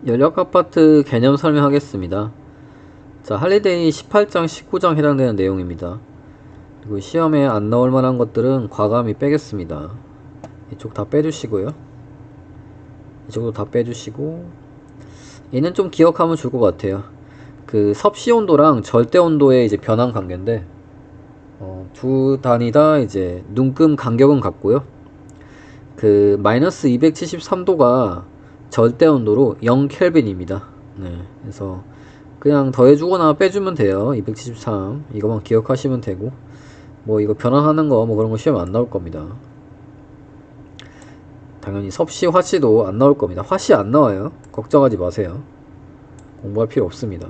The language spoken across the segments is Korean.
연력 아파트 개념 설명하겠습니다. 자, 할리데이 18장, 19장 해당되는 내용입니다. 그리고 시험에 안 나올 만한 것들은 과감히 빼겠습니다. 이쪽 다 빼주시고요. 이쪽도 다 빼주시고, 얘는 좀 기억하면 좋을 것 같아요. 그 섭씨 온도랑 절대 온도의 이제 변환 관계인데, 두 단위 다 이제 눈금 간격은 같고요. 그 마이너스 273도가 절대 온도로 0켈빈입니다. 네, 그래서 그냥 더해주거나 빼주면 돼요. 273 이거만 기억하시면 되고, 뭐 이거 변환하는 거 뭐 그런 거 시험에 안 나올 겁니다. 당연히 섭씨 화씨도 안 나올 겁니다. 화씨 안 나와요. 걱정하지 마세요. 공부할 필요 없습니다.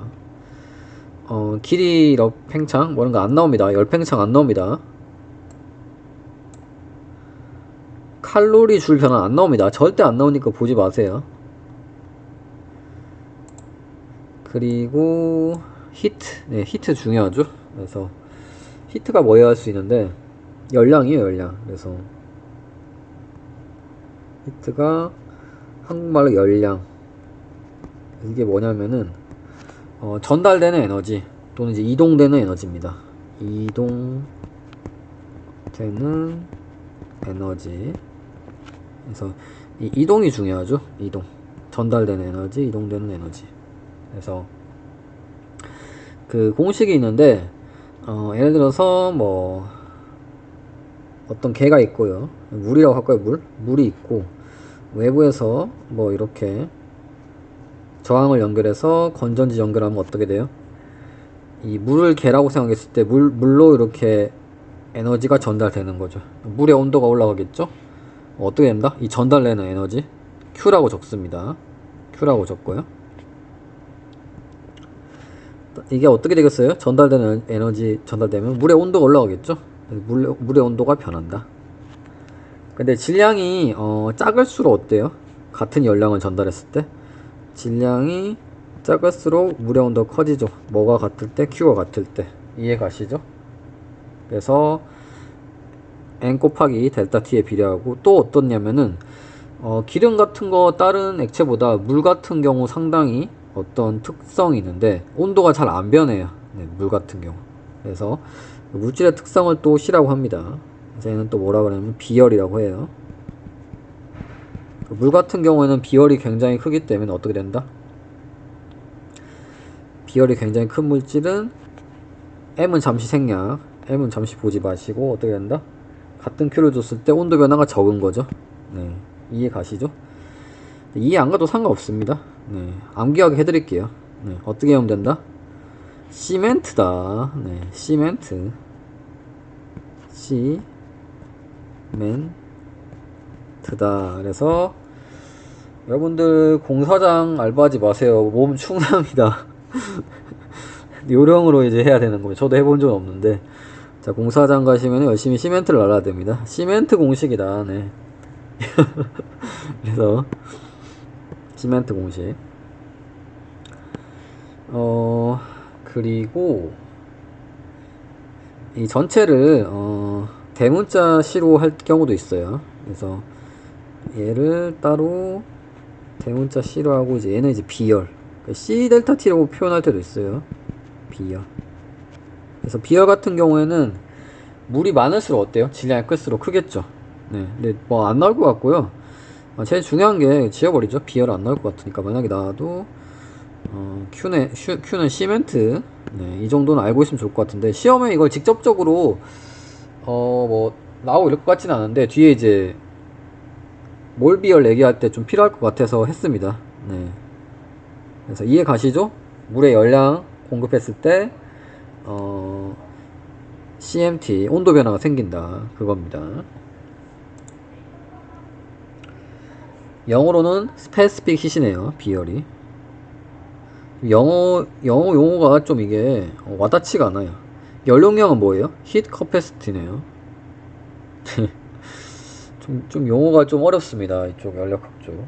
길이 팽창 뭐 이런 거 안 나옵니다. 열팽창 안 나옵니다. 칼로리 줄 변화 안 나옵니다. 절대 안 나오니까 보지 마세요. 그리고 히트, 네, 히트 중요하죠. 그래서 히트가 뭐여야 할 수 있는데 열량이에요, 열량. 그래서 히트가 한국말로 열량. 이게 뭐냐면은 전달되는 에너지 또는 이제 이동되는 에너지입니다. 이동되는 에너지. 그래서 이 이동이 중요하죠. 이동. 전달되는 에너지, 이동되는 에너지. 그래서 그 공식이 있는데 예를 들어서 뭐 어떤 개가 있고요. 물이라고 할까요? 물이 있고 외부에서 뭐 이렇게 저항을 연결해서 건전지 연결하면 어떻게 돼요? 이 물을 개라고 생각했을 때 물로 이렇게 에너지가 전달되는 거죠. 물의 온도가 올라가겠죠? 어떻게 된다? 이 전달되는 에너지 Q라고 적습니다. Q라고 적고요. 이게 어떻게 되겠어요? 전달되는 에너지 전달되면 물의 온도가 올라가겠죠? 물의 온도가 변한다. 근데 질량이 작을수록 어때요? 같은 열량을 전달했을 때 질량이 작을수록 물의 온도가 커지죠. 뭐가 같을 때? Q가 같을 때. 이해 가시죠? 그래서 N 곱하기 델타 T에 비례하고, 또 어떻냐면은 기름 같은 거 다른 액체보다 물 같은 경우 상당히 어떤 특성이 있는데 온도가 잘 안 변해요. 네, 물 같은 경우. 그래서 물질의 특성을 또 C라고 합니다. 그래서 얘는 또 뭐라 그러냐면 비열이라고 해요. 물 같은 경우에는 비열이 굉장히 크기 때문에 어떻게 된다? 비열이 굉장히 큰 물질은 M은 잠시 생략, M은 잠시 보지 마시고 어떻게 된다? 같은 Q를 줬을 때 온도 변화가 적은 거죠. 네, 이해 가시죠? 이해 안 가도 상관없습니다. 네, 암기하게 해드릴게요. 네, 어떻게 하면 된다? 시멘트다. 네, 시멘트. 시멘트다. 그래서 여러분들 공사장 알바하지 마세요. 몸 충납니다. 요령으로 이제 해야 되는 거예요. 저도 해본 적은 없는데. 자, 공사장 가시면 열심히 시멘트를 날아야 됩니다. 시멘트 공식이다. 네. 그래서 시멘트 공식. 그리고 이 전체를 대문자 C로 할 경우도 있어요. 그래서 얘를 따로 대문자 C로 하고, 이제 얘는 이제 비열, C 델타 T라고 표현할 때도 있어요. 비열. 그래서 비열 같은 경우에는 물이 많을수록 어때요? 질량이 클수록 크겠죠. 네, 근데 뭐 안 나올 것 같고요. 제일 중요한 게 지워버리죠. 비열 안 나올 것 같으니까. 만약에 나와도 Q는 시멘트. 네, 이 정도는 알고 있으면 좋을 것 같은데 시험에 이걸 직접적으로 뭐 나오고 이럴 것 같지는 않은데 뒤에 이제 몰비열 얘기할 때 좀 필요할 것 같아서 했습니다. 네. 그래서 이해 가시죠? 물의 열량 공급했을 때 CMT 온도 변화가 생긴다, 그겁니다. 영어로는 specific heat이네요. 비열이 영어 용어가 좀 이게 와닿지가 않아요. 연료량은 뭐예요? heat capacity네요. 좀 용어가 좀 어렵습니다. 이쪽 연력학 쪽.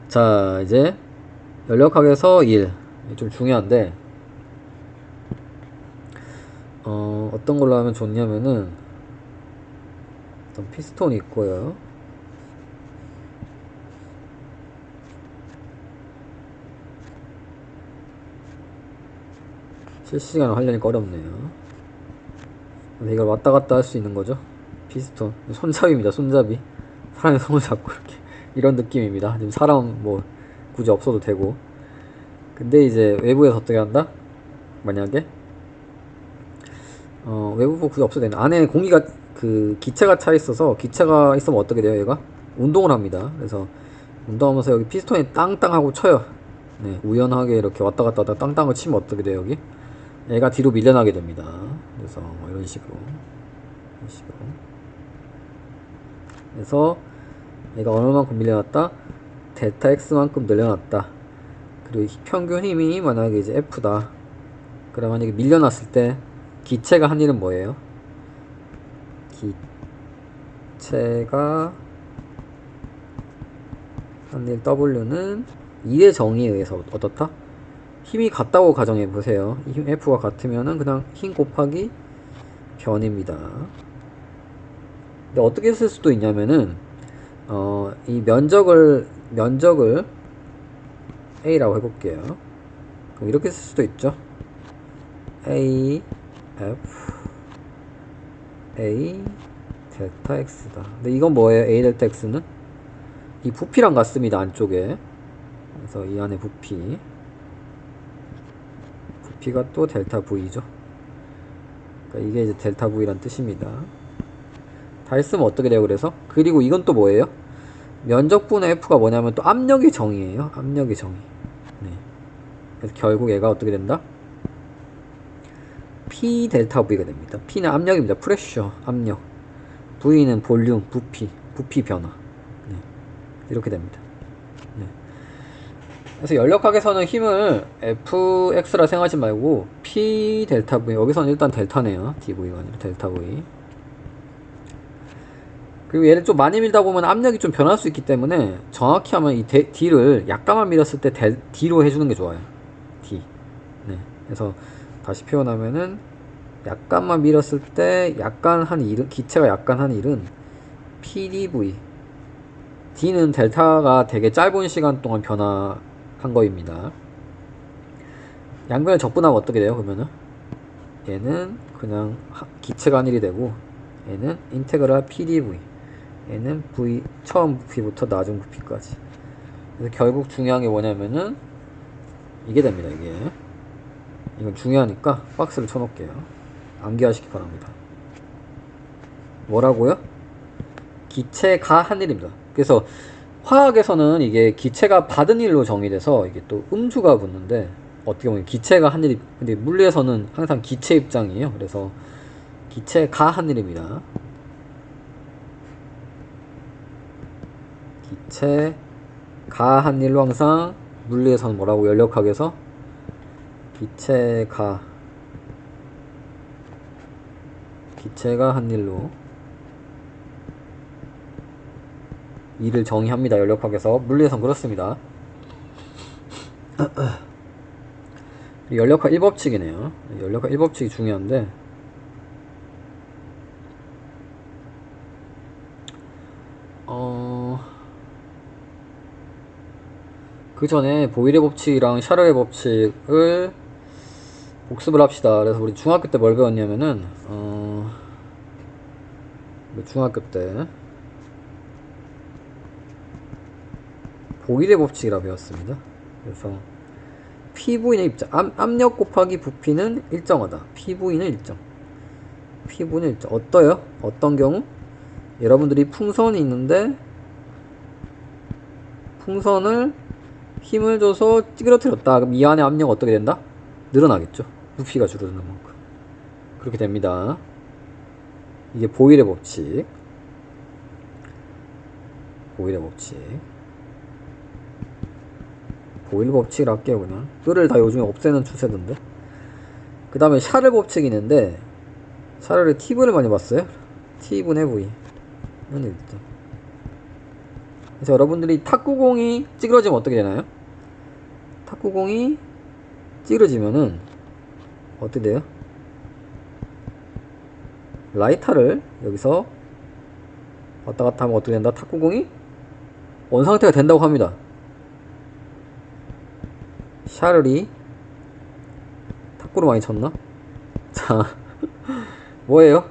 자, 이제 연력학에서 1, 좀 중요한데 어떤 걸로 하면 좋냐면은 어떤 피스톤이 있고요. 실시간으로 하려니까 어렵네요. 근데 이걸 왔다 갔다 할 수 있는 거죠. 피스톤. 손잡이입니다. 손잡이. 사람의 손을 잡고 이렇게. 이런 느낌입니다. 지금 사람 뭐 굳이 없어도 되고. 근데 이제 외부에서 어떻게 한다? 만약에 외부 굳이 없어도 되는 안에 공기가 그 기체가 차 있어서 기체가 있으면 어떻게 돼요? 얘가 운동을 합니다. 그래서 운동하면서 여기 피스톤이 땅땅하고 쳐요. 네, 우연하게 이렇게 왔다 갔다 하다 땅땅을 치면 어떻게 돼요? 여기 얘가 뒤로 밀려나게 됩니다. 그래서 뭐 이런 식으로 그래서 얘가 어느만큼 밀려났다? 델타 X만큼 늘려놨다. 그리고 평균 힘이 만약에 이제 F다. 그러면 만약에 밀려났을 때 기체가 한 일은 뭐예요? 기체가 한 일 W는 2의 정의에 의해서 어떻다? 힘이 같다고 가정해 보세요. 힘 F가 같으면은 그냥 힘 곱하기 변입니다. 근데 어떻게 쓸 수도 있냐면은 이 면적을 A라고 해볼게요. 그럼 이렇게 쓸 수도 있죠. A F A 델타 X다. 근데 이건 뭐예요? A 델타 X는 이 부피랑 같습니다. 안쪽에. 그래서 이 안에 부피가 또 델타 V죠. 그러니까 이게 이제 델타 V란 뜻입니다. 다 했으면 어떻게 돼요? 그래서 그리고 이건 또 뭐예요? 면적분의 F가 뭐냐면 또 압력의 정의예요. 압력의 정의. 네. 그래서 결국 얘가 어떻게 된다? P 델타 V가 됩니다. P는 압력입니다. 프레셔, 압력. V는 볼륨, 부피 변화. 네. 이렇게 됩니다. 네. 그래서 연력학에서는 힘을 Fx라 생각하지 말고 P 델타 V, 여기서는 일단 델타네요. dV가 아니라 델타 V. 그리고 얘를 좀 많이 밀다 보면 압력이 좀 변할 수 있기 때문에 정확히 하면 이 D를 약간만 밀었을 때 D로 해주는 게 좋아요. D. 네. 그래서 다시 표현하면은 약간만 밀었을 때 약간 한 일은, 기체가 약간 한 일은 PdV. D는 델타가 되게 짧은 시간 동안 변화한 거입니다. 양변을 적분하면 어떻게 돼요? 그러면은 얘는 그냥 기체가 한 일이 되고 얘는 인테그랄 PdV. 얘는 V 처음 부피부터 나중 부피까지. 그래서 결국 중요한 게 뭐냐면은 이게 됩니다. 이건 중요하니까 박스를 쳐놓을게요. 암기하시기 바랍니다. 뭐라고요? 기체가 한 일입니다. 그래서 화학에서는 이게 기체가 받은 일로 정의돼서 이게 또 음수가 붙는데 어떻게 보면 기체가 한 일이, 근데 물리에서는 항상 기체 입장이에요. 그래서 기체가 한 일입니다. 기체가 한 일로 항상 물리에서는 뭐라고 연력학에서 기체가 한 일로 일을 정의합니다. 연력학에서. 물리에서는 그렇습니다. 연력학 1법칙이네요. 연력학 1법칙이 중요한데 그 전에 보일의 법칙이랑 샤를의 법칙을 복습을 합시다. 그래서 우리 중학교 때 뭘 배웠냐면은 중학교 때 보일의 법칙이라 배웠습니다. 그래서 PV는 입장, 압력 곱하기 부피는 일정하다. PV는 일정. PV는 일정. 어떠요? 어떤 경우? 여러분들이 풍선이 있는데 풍선을 힘을 줘서 찌그러뜨렸다. 그럼 이 안에 압력 어떻게 된다? 늘어나겠죠. 부피가 줄어드는 만큼. 그렇게 됩니다. 이게 보일의 법칙. 보일의 법칙. 보일 법칙을 할게요. 그냥 뼈를 다 요즘에 없애는 추세던데. 그 다음에 샤를 법칙이 있는데 샤를의 T분을 많이 봤어요. T분의 V는 일단. 그래서 여러분들이 탁구공이 찌그러지면 어떻게 되나요? 탁구공이 찌그러지면은 어떻게 돼요? 라이터를 여기서 왔다 갔다 하면 어떻게 된다? 탁구공이 원상태가 된다고 합니다. 거꾸로 많이 쳤나? 자, 뭐예요?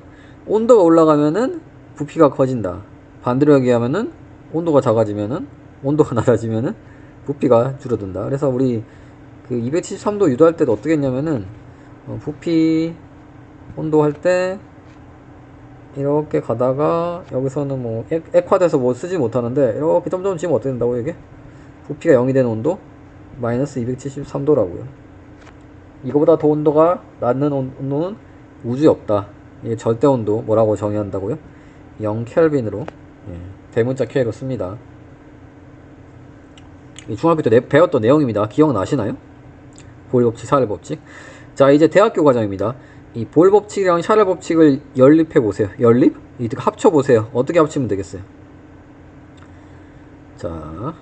온도가 올라가면은 부피가 커진다. 반대로 얘기하면은 온도가 작아지면은, 온도가 낮아지면은 부피가 줄어든다. 그래서 우리 그 273도 유도할 때도 어떻게 했냐면은 부피 온도 할 때 이렇게 가다가 여기서는 뭐 액화돼서 뭐 쓰지 못하는데 이렇게 점점 지면 어떻게 된다고 이게? 부피가 0이 되는 온도 마이너스 273도라고요. 이거보다 더 온도가 낮는 온도는 우주에 없다. 이게 절대 온도 뭐라고 정의한다고요? 0 켈빈으로 대문자 K로 씁니다. 중학교 때 배웠던 내용입니다. 기억나시나요? 보일 법칙, 샤를 법칙. 자, 이제 대학교 과정입니다. 이 보일 법칙이랑 샤를 법칙을 연립해 보세요. 연립? 이거 합쳐 보세요. 어떻게 합치면 되겠어요? 자,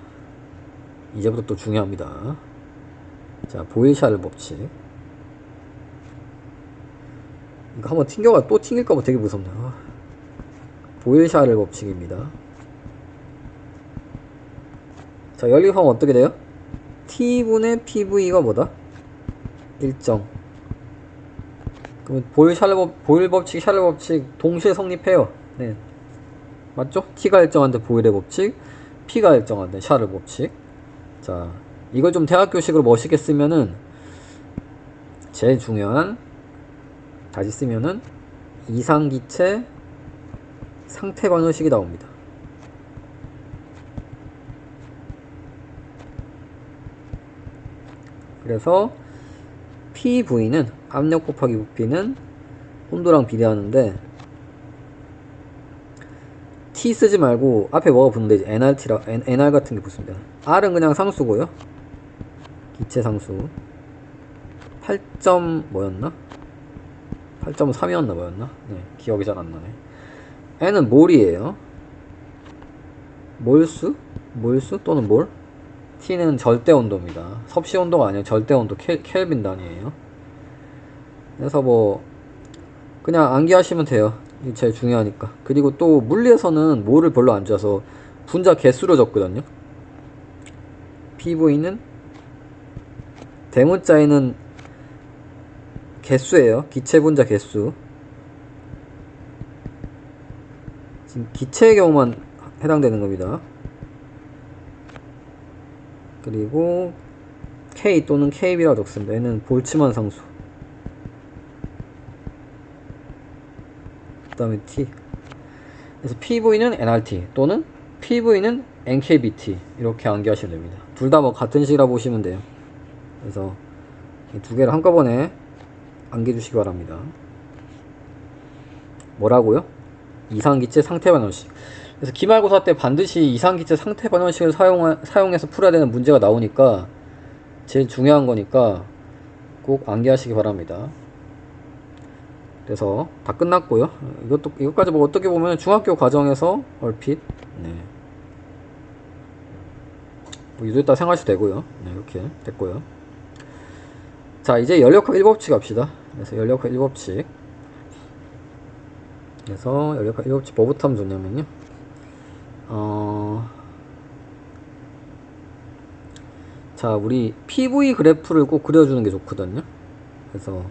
이제부터 또 중요합니다. 자, 보일 샤를 법칙. 이거 한번 튕겨가 또 튕길까봐 되게 무섭네요. 보일 샤를 법칙입니다. 자, 연립하면 어떻게 돼요? T분의 PV가 뭐다? 일정. 그러면 보일 법칙, 샤를 법칙 동시에 성립해요. 네. 맞죠? T가 일정한데 보일의 법칙, P가 일정한데 샤를 법칙. 자, 이걸 좀 대학교식으로 멋있게 쓰면은 제일 중요한 다시 쓰면은 이상기체 상태 방정식이 나옵니다. 그래서 PV는 압력 곱하기 부피는 온도랑 비례하는데 T 쓰지 말고 앞에 뭐가 붙는데 이제 NR 같은 게 붙습니다. R은 그냥 상수고요. 기체 상수. 8점 뭐였나? 8.3이었나 뭐였나? 네, 기억이 잘 안 나네. N은 몰이에요. 몰수 또는 몰. T는 절대 온도입니다. 섭씨 온도가 아니에요. 절대 온도 켈빈 단위예요. 그래서 뭐 그냥 암기하시면 돼요. 이게 제일 중요하니까. 그리고 또 물리에서는 몰을 별로 안 줘서 분자 개수로 적거든요. PV는 대문자에는 개수예요. 기체 분자 개수. 지금 기체의 경우만 해당되는 겁니다. 그리고 K 또는 KB라고 적습니다. 얘는 볼츠만 상수. 그 다음에 T. 그래서 PV는 nRT 또는 PV는 NKBT 이렇게 암기하시면 됩니다. 둘 다 뭐 같은 식이라 보시면 돼요. 그래서 이 두 개를 한꺼번에 암기해 주시기 바랍니다. 뭐라고요? 이상기체 상태 반응식. 그래서 기말고사 때 반드시 이상기체 상태 반응식을 사용해서 풀어야 되는 문제가 나오니까 제일 중요한 거니까 꼭 암기하시기 바랍니다. 그래서 다 끝났고요. 이것까지 뭐 어떻게 보면 중학교 과정에서 얼핏 뭐 유도했다 생각하셔도 되고요. 네, 이렇게 됐고요. 자, 이제 연력학 1법칙 합시다. 그래서 연력학 1법칙. 그래서 연력학 1법칙 뭐부터 하면 좋냐면요. 자, 우리 PV 그래프를 꼭 그려주는 게 좋거든요. 그래서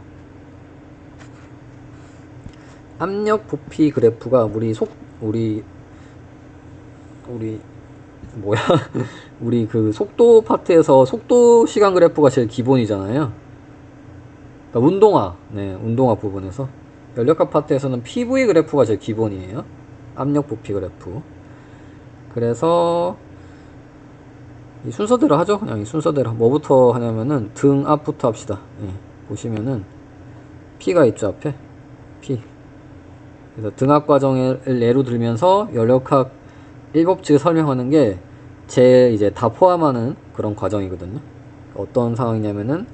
압력 부피 그래프가 우리 뭐야 우리 그 속도 파트에서 속도 시간 그래프가 제일 기본이잖아요. 그러니까 운동화 부분에서 연력학 파트에서는 PV 그래프가 제일 기본이에요. 압력 부피 그래프. 그래서 이 순서대로 하죠. 그냥 이 순서대로 뭐부터 하냐면은 등 앞부터 합시다. 보시면은 P가 있죠. 앞에 P. 그래서 등압 과정을 예로 들면서 연력학 1법칙을 설명하는 게 이제 다 포함하는 그런 과정이거든요. 어떤 상황이냐면은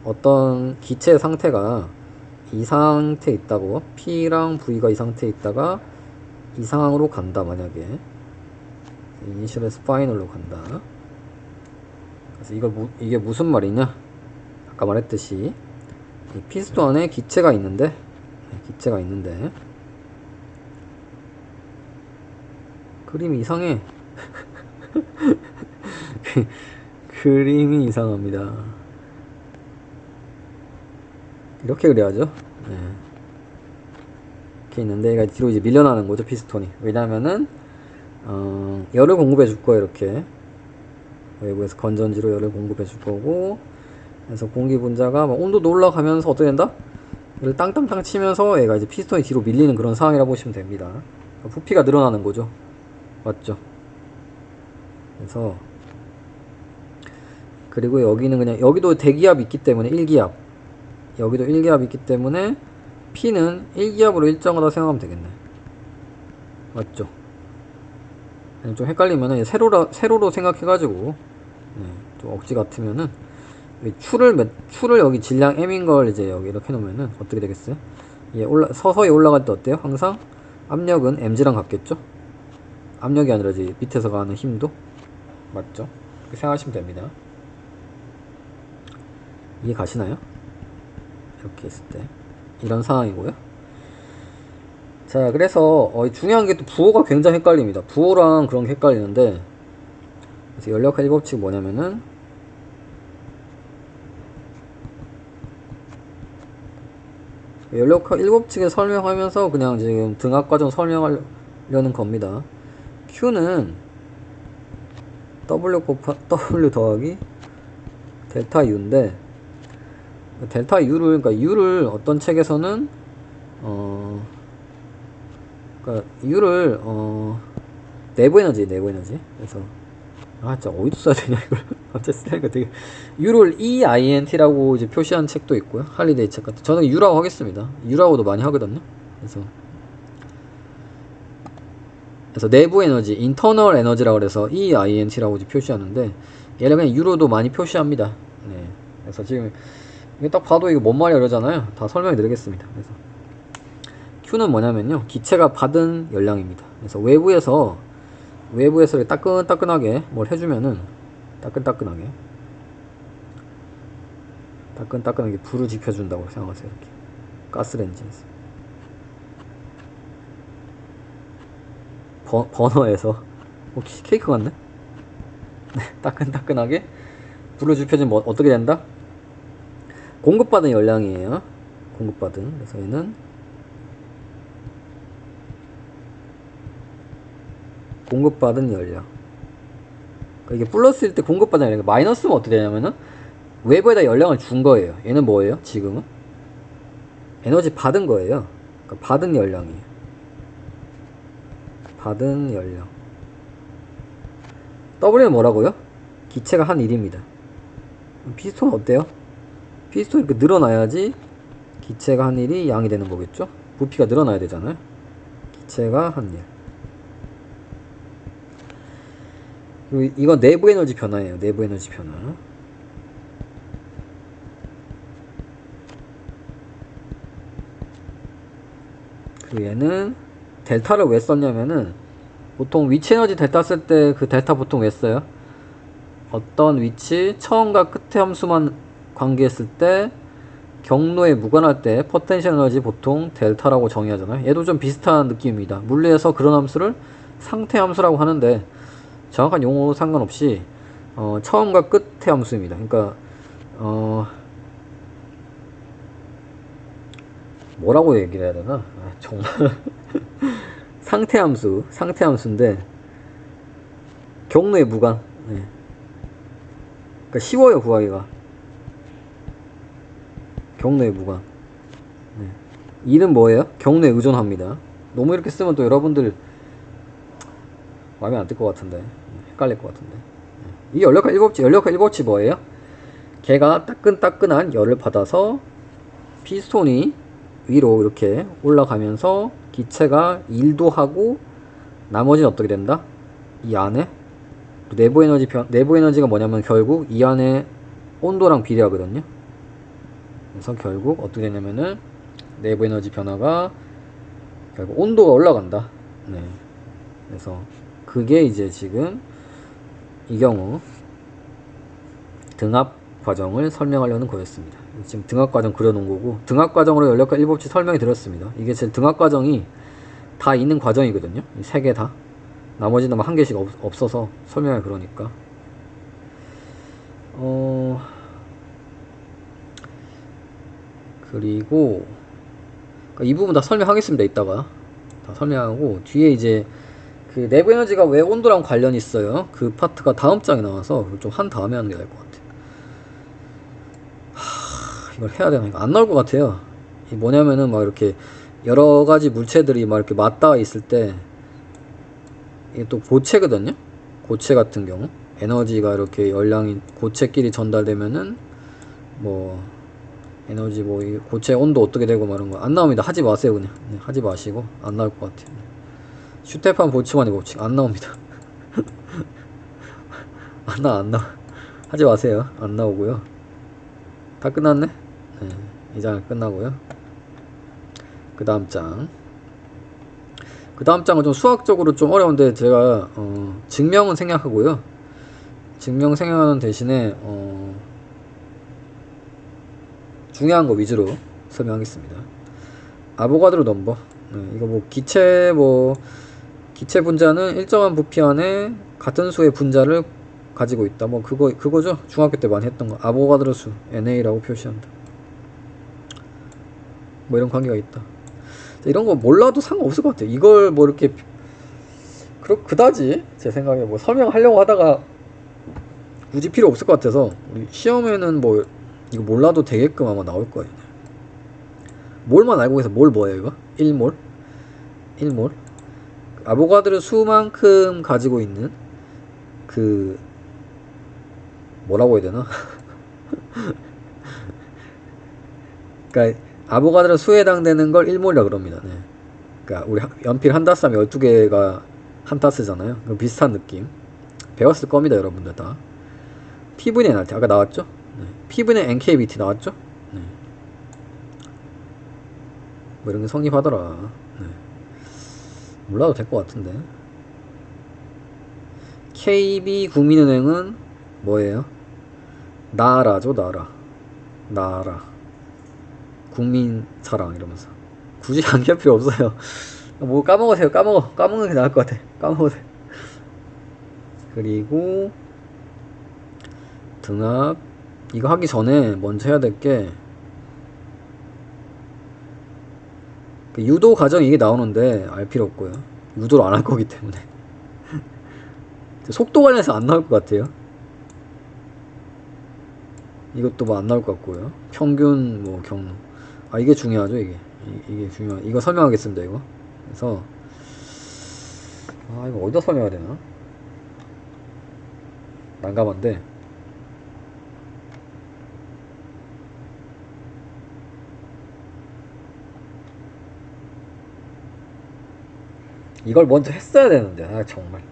어떤 기체 상태가 이 상태에 있다고 P랑 V가 이 상태에 있다가 이 상황으로 간다. 만약에 이니셜에서 파이널로 간다. 그래서 이게 무슨 말이냐? 아까 말했듯이 이 피스톤 안에 기체가 있는데 그림이 이상해. 그림이 이상합니다. 이렇게 그려야죠. 네. 이렇게 있는데 얘가 뒤로 이제 밀려나는 거죠, 피스톤이. 왜냐면은 열을 공급해 줄 거예요. 이렇게 외부에서 건전지로 열을 공급해 줄 거고, 그래서 공기 분자가 막 온도도 올라가면서 어떻게 된다? 이를 땅땅땅 치면서 얘가 이제 피스톤이 뒤로 밀리는 그런 상황이라고 보시면 됩니다. 부피가 늘어나는 거죠. 맞죠? 그래서 그리고 여기는 그냥 여기도 대기압이 있기 때문에 1기압, 여기도 1기압이 있기 때문에 P는 1기압으로 일정하다 생각하면 되겠네. 맞죠? 좀 헷갈리면은 세로로 생각해가지고, 네, 좀 억지 같으면은 추를 여기 질량 M인 걸 이제 여기 이렇게 놓으면은 어떻게 되겠어요? 얘 서서히 올라갈 때 어때요? 항상 압력은 mg랑 같겠죠? 압력이 아니라 이제 밑에서 가는 힘도. 맞죠? 그렇게 생각하시면 됩니다. 이해 가시나요? 이렇게 했을 때 이런 상황이고요. 자, 그래서 중요한 게 또 부호가 굉장히 헷갈립니다. 부호랑 그런 게 헷갈리는데, 그래서 연력학 1법칙이 뭐냐면은 연력학 1법칙을 설명하면서 그냥 지금 등압과정 설명하려는 겁니다. Q는 W 더하기 델타 U인데, 델타 그러니까 U를 어떤 책에서는 그러니까 U를 내부 에너지. 그래서 진짜 어디도 써야 되냐 이걸 갑자기 쓰니까 되게. U를 EINT라고 이제 표시한 책도 있고요. 할리데이 책 같은. 저는 U라고 하겠습니다. U라고도 많이 하거든요. 그래서 내부 에너지, 인터널 에너지라고 그래서 EINT라고 이제 표시하는데, 얘를 그냥 U로도 많이 표시합니다. 네. 그래서 지금 이게 딱 봐도 이거 뭔 말이야 이러잖아요. 다 설명해 드리겠습니다. 그래서 Q는 뭐냐면요, 기체가 받은 열량입니다. 그래서 외부에서 따끈따끈하게 뭘 해주면은, 따끈따끈하게 불을 지펴준다고 생각하세요. 이렇게 가스레인지에서 버너에서 케이크 같네. 따끈따끈하게 불을 지펴주면 뭐 어떻게 된다? 공급받은 열량이에요. 그래서 얘는 공급받은 열량. 그러니까 이게 플러스일 때 공급받은 열량, 마이너스면 어떻게 되냐면은 외부에다 열량을 준 거예요. 얘는 뭐예요? 지금은 에너지 받은 거예요. 그러니까 받은 열량이에요. 받은 열량. W는 뭐라고요? 기체가 한 일입니다. 피스톤은 어때요? 피스톤이 이렇게 늘어나야지 기체가 한 일이 양이 되는 거겠죠? 부피가 늘어나야 되잖아요. 기체가 한 일. 그리고 이건 내부 에너지 변화예요. 내부 에너지 변화. 그리고 얘는 델타를 왜 썼냐면은, 보통 위치 에너지 델타 쓸 때 그 델타 보통 왜 써요? 어떤 위치 처음과 끝의 함수만 관계했을 때 경로에 무관할 때 포텐셜 에너지 보통 델타라고 정의하잖아요. 얘도 좀 비슷한 느낌입니다. 물리에서 그런 함수를 상태 함수라고 하는데, 정확한 용어 상관없이 처음과 끝의 함수입니다. 그러니까 뭐라고 얘기를 해야 되나? 정말 상태 함수인데 경로에 무관. 네. 그러니까 쉬워요 구하기가. 경로에 무관. 네. 이는 뭐예요? 경로에 의존합니다. 너무 이렇게 쓰면 또 여러분들 마음에 안 들 것 같은데, 헷갈릴 것 같은데. 이 연력학 1법칙 뭐예요? 걔가 따끈따끈한 열을 받아서 피스톤이 위로 이렇게 올라가면서 기체가 일도 하고, 나머지는 어떻게 된다? 이 안에 내부 에너지가 뭐냐면 결국 이 안에 온도랑 비례하거든요. 그래서 결국 어떻게 되냐면은 내부 에너지 변화가 결국 온도가 올라간다. 네. 그래서 그게 이제 지금 이 경우 등압 과정을 설명하려는 거였습니다. 지금 등압 과정 그려놓은 거고, 등압 과정으로 연력학 1법칙 설명해 드렸습니다. 이게 제 등압 과정이 다 있는 과정이거든요. 이 세 개 다. 나머지는 뭐 한 개씩 없어서 설명해. 그러니까 그리고 이 부분 다 설명하겠습니다. 이따가 다 설명하고 뒤에 이제 그 내부 에너지가 왜 온도랑 관련이 있어요. 그 파트가 다음 장에 나와서 좀 한 다음에 하는 게 나을 것 같아요. 이걸 해야 되나? 이거 안 나올 것 같아요. 이 뭐냐면은 막 이렇게 여러 가지 물체들이 막 이렇게 맞닿아 있을 때 이게 또 고체거든요. 고체 같은 경우 에너지가 이렇게 열량이 고체끼리 전달되면은 뭐 에너지 뭐 이 고체 온도 어떻게 되고 막 이런 거 안 나옵니다. 하지 마세요. 그냥 하지 마시고. 안 나올 것 같아요. 슈테판 볼츠만의 법칙 안 나옵니다. 안 나와. 하지 마세요. 안 나오고요. 다 끝났네. 네, 이 장은 끝나고요. 그 다음 장. 그 다음 장은 좀 수학적으로 좀 어려운데 제가 증명은 생략하고요. 증명 생략하는 대신에 중요한 거 위주로 설명하겠습니다. 아보가드로 넘버. 네, 이거 뭐 기체 분자는 일정한 부피 안에 같은 수의 분자를 가지고 있다. 뭐 그거죠. 중학교 때 많이 했던 거. 아보가드로 수 NA라고 표시한다. 뭐 이런 관계가 있다. 이런 거 몰라도 상관없을 것 같아요. 이걸 뭐 이렇게 그다지 제 생각에 뭐 설명하려고 하다가 굳이 필요 없을 것 같아서 우리 시험에는 뭐 이거 몰라도 되게끔 아마 나올 거예요. 몰만 알고 해서 몰 뭐예요 이거? 1몰? 1몰? 아보가드로 수만큼 가지고 있는 그 뭐라고 해야 되나? 그러니까 아보가드로 수에 해당되는 걸 1몰이라 그럽니다. 네. 그러니까 우리 연필 한 따스 하면 12개가 한 따스잖아요. 비슷한 느낌. 배웠을 겁니다, 여러분들 다. P분의 NRT 아까 나왔죠? 네. P분의 NKBT 나왔죠? 네. 뭐 이런 게 성립하더라. 네. 몰라도 될 것 같은데. KB국민은행은 뭐예요? 나라죠, 나라. 국민사랑 이러면서. 굳이 암기할 필요 없어요. 뭐 까먹으세요. 까먹는 게 나을 것 같아. 까먹으세요. 그리고 등압 이거 하기 전에 먼저 해야 될 게 유도 과정 이게 나오는데 알 필요 없고요. 유도를 안 할 거기 때문에 속도 관련해서 안 나올 것 같아요. 이것도 뭐 안 나올 것 같고요. 평균 뭐 경로 이게 중요하죠. 이게 중요한 이거 설명하겠습니다. 이거 그래서 이거 어디다 설명해야 되나 난감한데 이걸 먼저 했어야 되는데 정말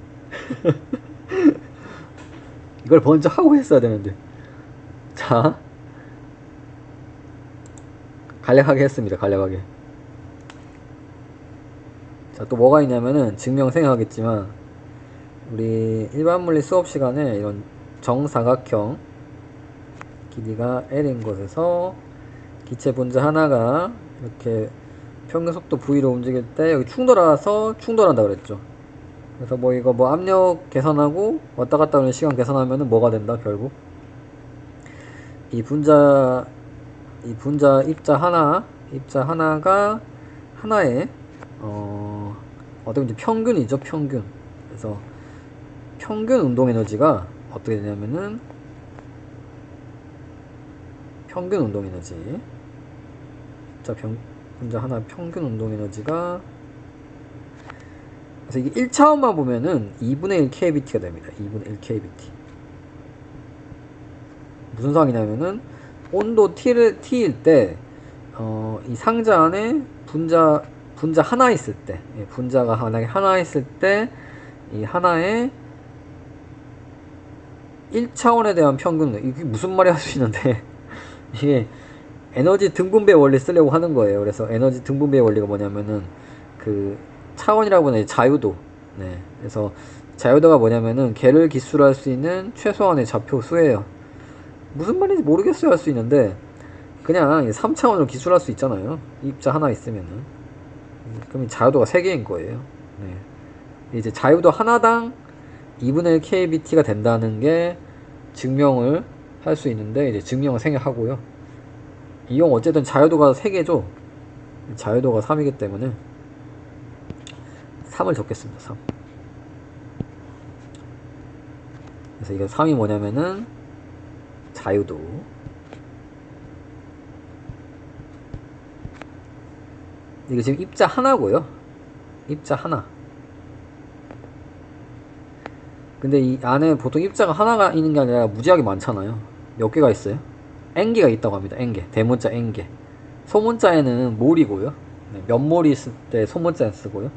이걸 먼저 하고 했어야 되는데 자 간략하게 했습니다. 간략하게. 자, 또 뭐가 있냐면은 증명 생각하겠지만 우리 일반 물리 수업 시간에 이런 정사각형 길이가 L인 곳에서 기체 분자 하나가 이렇게 평균 속도 V로 움직일 때 여기 충돌한다 그랬죠. 그래서 뭐 이거 뭐 압력 계산하고 왔다 갔다 하는 시간 계산하면은 뭐가 된다 결국 이 분자 입자 하나가 하나의 어떻게 보면 평균이죠. 평균. 그래서 평균 운동 에너지가 어떻게 되냐면은 평균 운동 에너지 분자 하나 평균 운동 에너지가 그래서 이게 1차원만 보면은 2분의 1 kbt가 됩니다. 2분의 1 kbt. 무슨 상황이냐면은 온도 T일 때 이 상자 안에 분자 하나 있을 때 분자가 하나 있을 때 이 하나의 1차원에 대한 평균 이게 무슨 말이 할 수 있는데 이게 에너지 등분배 원리 쓰려고 하는 거예요. 그래서 에너지 등분배 원리가 뭐냐면은 그 차원이라고 하는 자유도. 네. 그래서 자유도가 뭐냐면은 걔를 기술할 수 있는 최소한의 좌표 수예요. 무슨 말인지 모르겠어요 할 수 있는데 그냥 3차원으로 기술할 수 있잖아요. 입자 하나 있으면은. 그럼 자유도가 3개인 거예요. 네. 이제 자유도 하나당 2분의 1 kbt가 된다는 게 증명을 할 수 있는데 이제 증명을 생략하고요. 이용 어쨌든 자유도가 3개죠. 자유도가 3이기 때문에 3을 적겠습니다. 3. 그래서 이거 3이 뭐냐면은 자유도. 이거 지금 입자 하나고요. 입자 하나. 근데 이 안에 보통 입자가 하나가 있는 게 아니라 무지하게 많잖아요. 몇 개가 있어요? n개가 있다고 합니다. n개. 대문자 n개. 소문자에는 몰이고요. 네, 몇 몰이 있을 때 소문자에 쓰고요.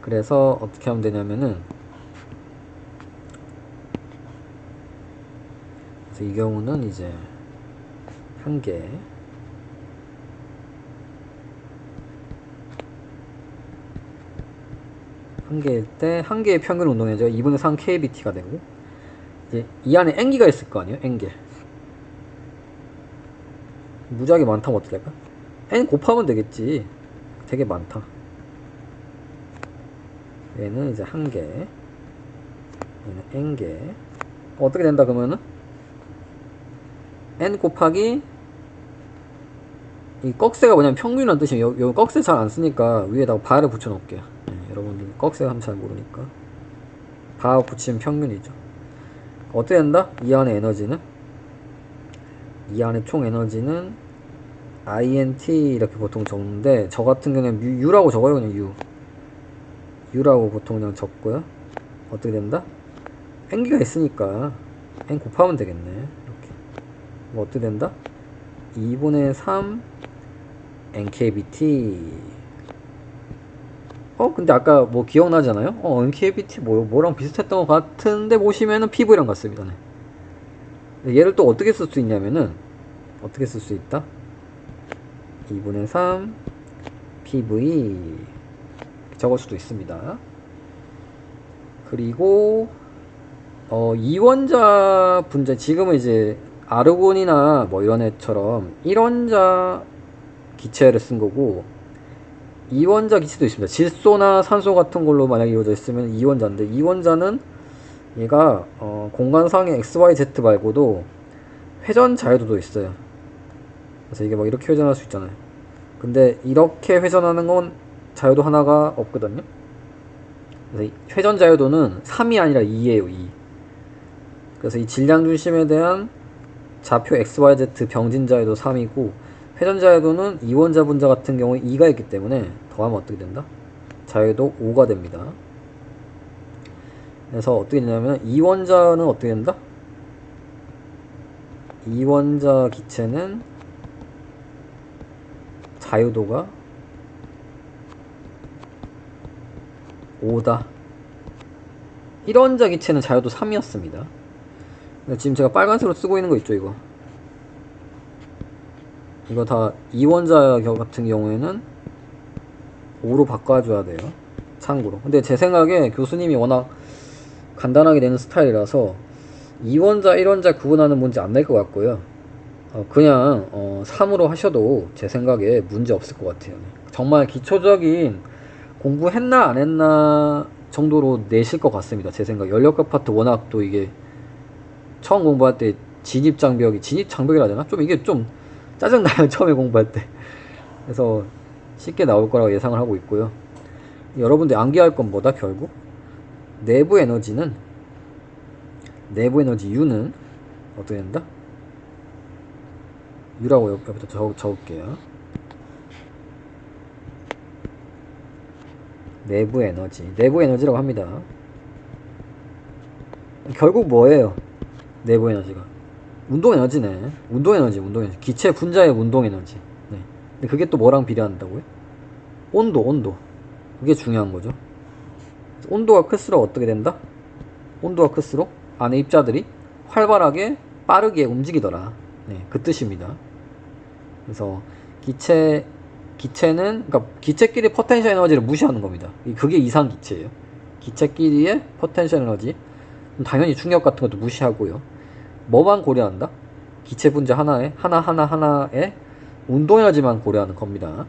그래서 어떻게 하면 되냐면은, 그래서 이 경우는 이제 한 개. 한 개일 때 한 개의 평균 운동량이죠. 2분의 3 kbt가 되고, 이제 이 안에 n개가 있을 거 아니에요. n개. 무지하게 많다면 어떻게 할까? n 곱하면 되겠지. 되게 많다. 얘는 이제 한 개, 얘는 n개. 어떻게 된다 그러면은 n 곱하기 이 꺽쇠가 뭐냐면 평균이라는 뜻이에요. 요 꺽쇠 잘 안 쓰니까 위에다가 바를 붙여 놓을게요. 네, 여러분들 꺽쇠 하면 잘 모르니까 바 붙이면 평균이죠. 어떻게 된다? 이 안에 에너지는, 이 안에 총 에너지는 INT 이렇게 보통 적는데, 저 같은 경우는 U라고 적어요. 그냥 U라고 보통 그냥 적고요. 어떻게 된다? n개가 있으니까 n 곱하면 되겠네. 이렇게. 뭐 어떻게 된다? 2분의 3 nkbt. 근데 아까 뭐 기억나잖아요? nkbt 뭐랑 비슷했던 것 같은데 보시면은 pv랑 같습니다. 네. 얘를 또 어떻게 쓸 수 있냐면은, 어떻게 쓸 수 있다? 2분의 3 pv 적을 수도 있습니다. 그리고 이원자 분자, 지금은 이제 아르곤이나 뭐 이런 애처럼 1원자 기체를 쓴 거고, 2원자 기체도 있습니다. 질소나 산소 같은 걸로 만약에 이루어져 있으면 2원자인데, 2원자는 얘가 공간상의 XYZ 말고도 회전 자유도도 있어요. 그래서 이게 막 이렇게 회전할 수 있잖아요. 근데 이렇게 회전하는 건 자유도 하나가 없거든요. 그래서 회전 자유도는 3이 아니라 2예요. 2. 그래서 이 질량 중심에 대한 좌표 XYZ 병진 자유도 3이고, 회전 자유도는 이원자 분자 같은 경우에 2가 있기 때문에 더하면 어떻게 된다? 자유도 5가 됩니다. 그래서 어떻게 되냐면, 이원자는 어떻게 된다? 이원자 기체는 자유도가 5다. 1원자 기체는 자유도 3이었습니다. 지금 제가 빨간색으로 쓰고 있는 거 있죠, 이거 다 2원자 같은 경우에는 5로 바꿔줘야 돼요, 참고로. 근데 제 생각에 교수님이 워낙 간단하게 내는 스타일이라서 2원자 1원자 구분하는 문제 안 낼 것 같고요. 그냥 3으로 하셔도 제 생각에 문제 없을 것 같아요. 정말 기초적인 공부했나 안 했나 정도로 내실 것 같습니다. 제 생각. 연력학 파트 워낙 또 이게 처음 공부할 때 진입장벽이라 해야 되나? 좀 이게 좀 짜증나요. 처음에 공부할 때. 그래서 쉽게 나올 거라고 예상을 하고 있고요. 여러분들 암기할 건 뭐다? 결국 내부 에너지 U는 어떻게 된다? U라고 옆에부터 적을게요. 내부 에너지라고 합니다. 결국 뭐예요? 내부 에너지가 운동 에너지네. 운동 에너지. 기체 분자의 운동 에너지. 네. 근데 그게 또 뭐랑 비례한다고요? 온도. 그게 중요한 거죠. 온도가 클수록 어떻게 된다? 온도가 클수록 안에 입자들이 활발하게 빠르게 움직이더라. 네, 그 뜻입니다. 그래서 기체는, 그러니까 기체끼리 포텐셜 에너지를 무시하는 겁니다. 그게 이상 기체예요. 기체끼리의 포텐셜 에너지, 당연히 충격 같은 것도 무시하고요. 뭐만 고려한다? 기체 분자 하나에 운동 에너지만 고려하는 겁니다.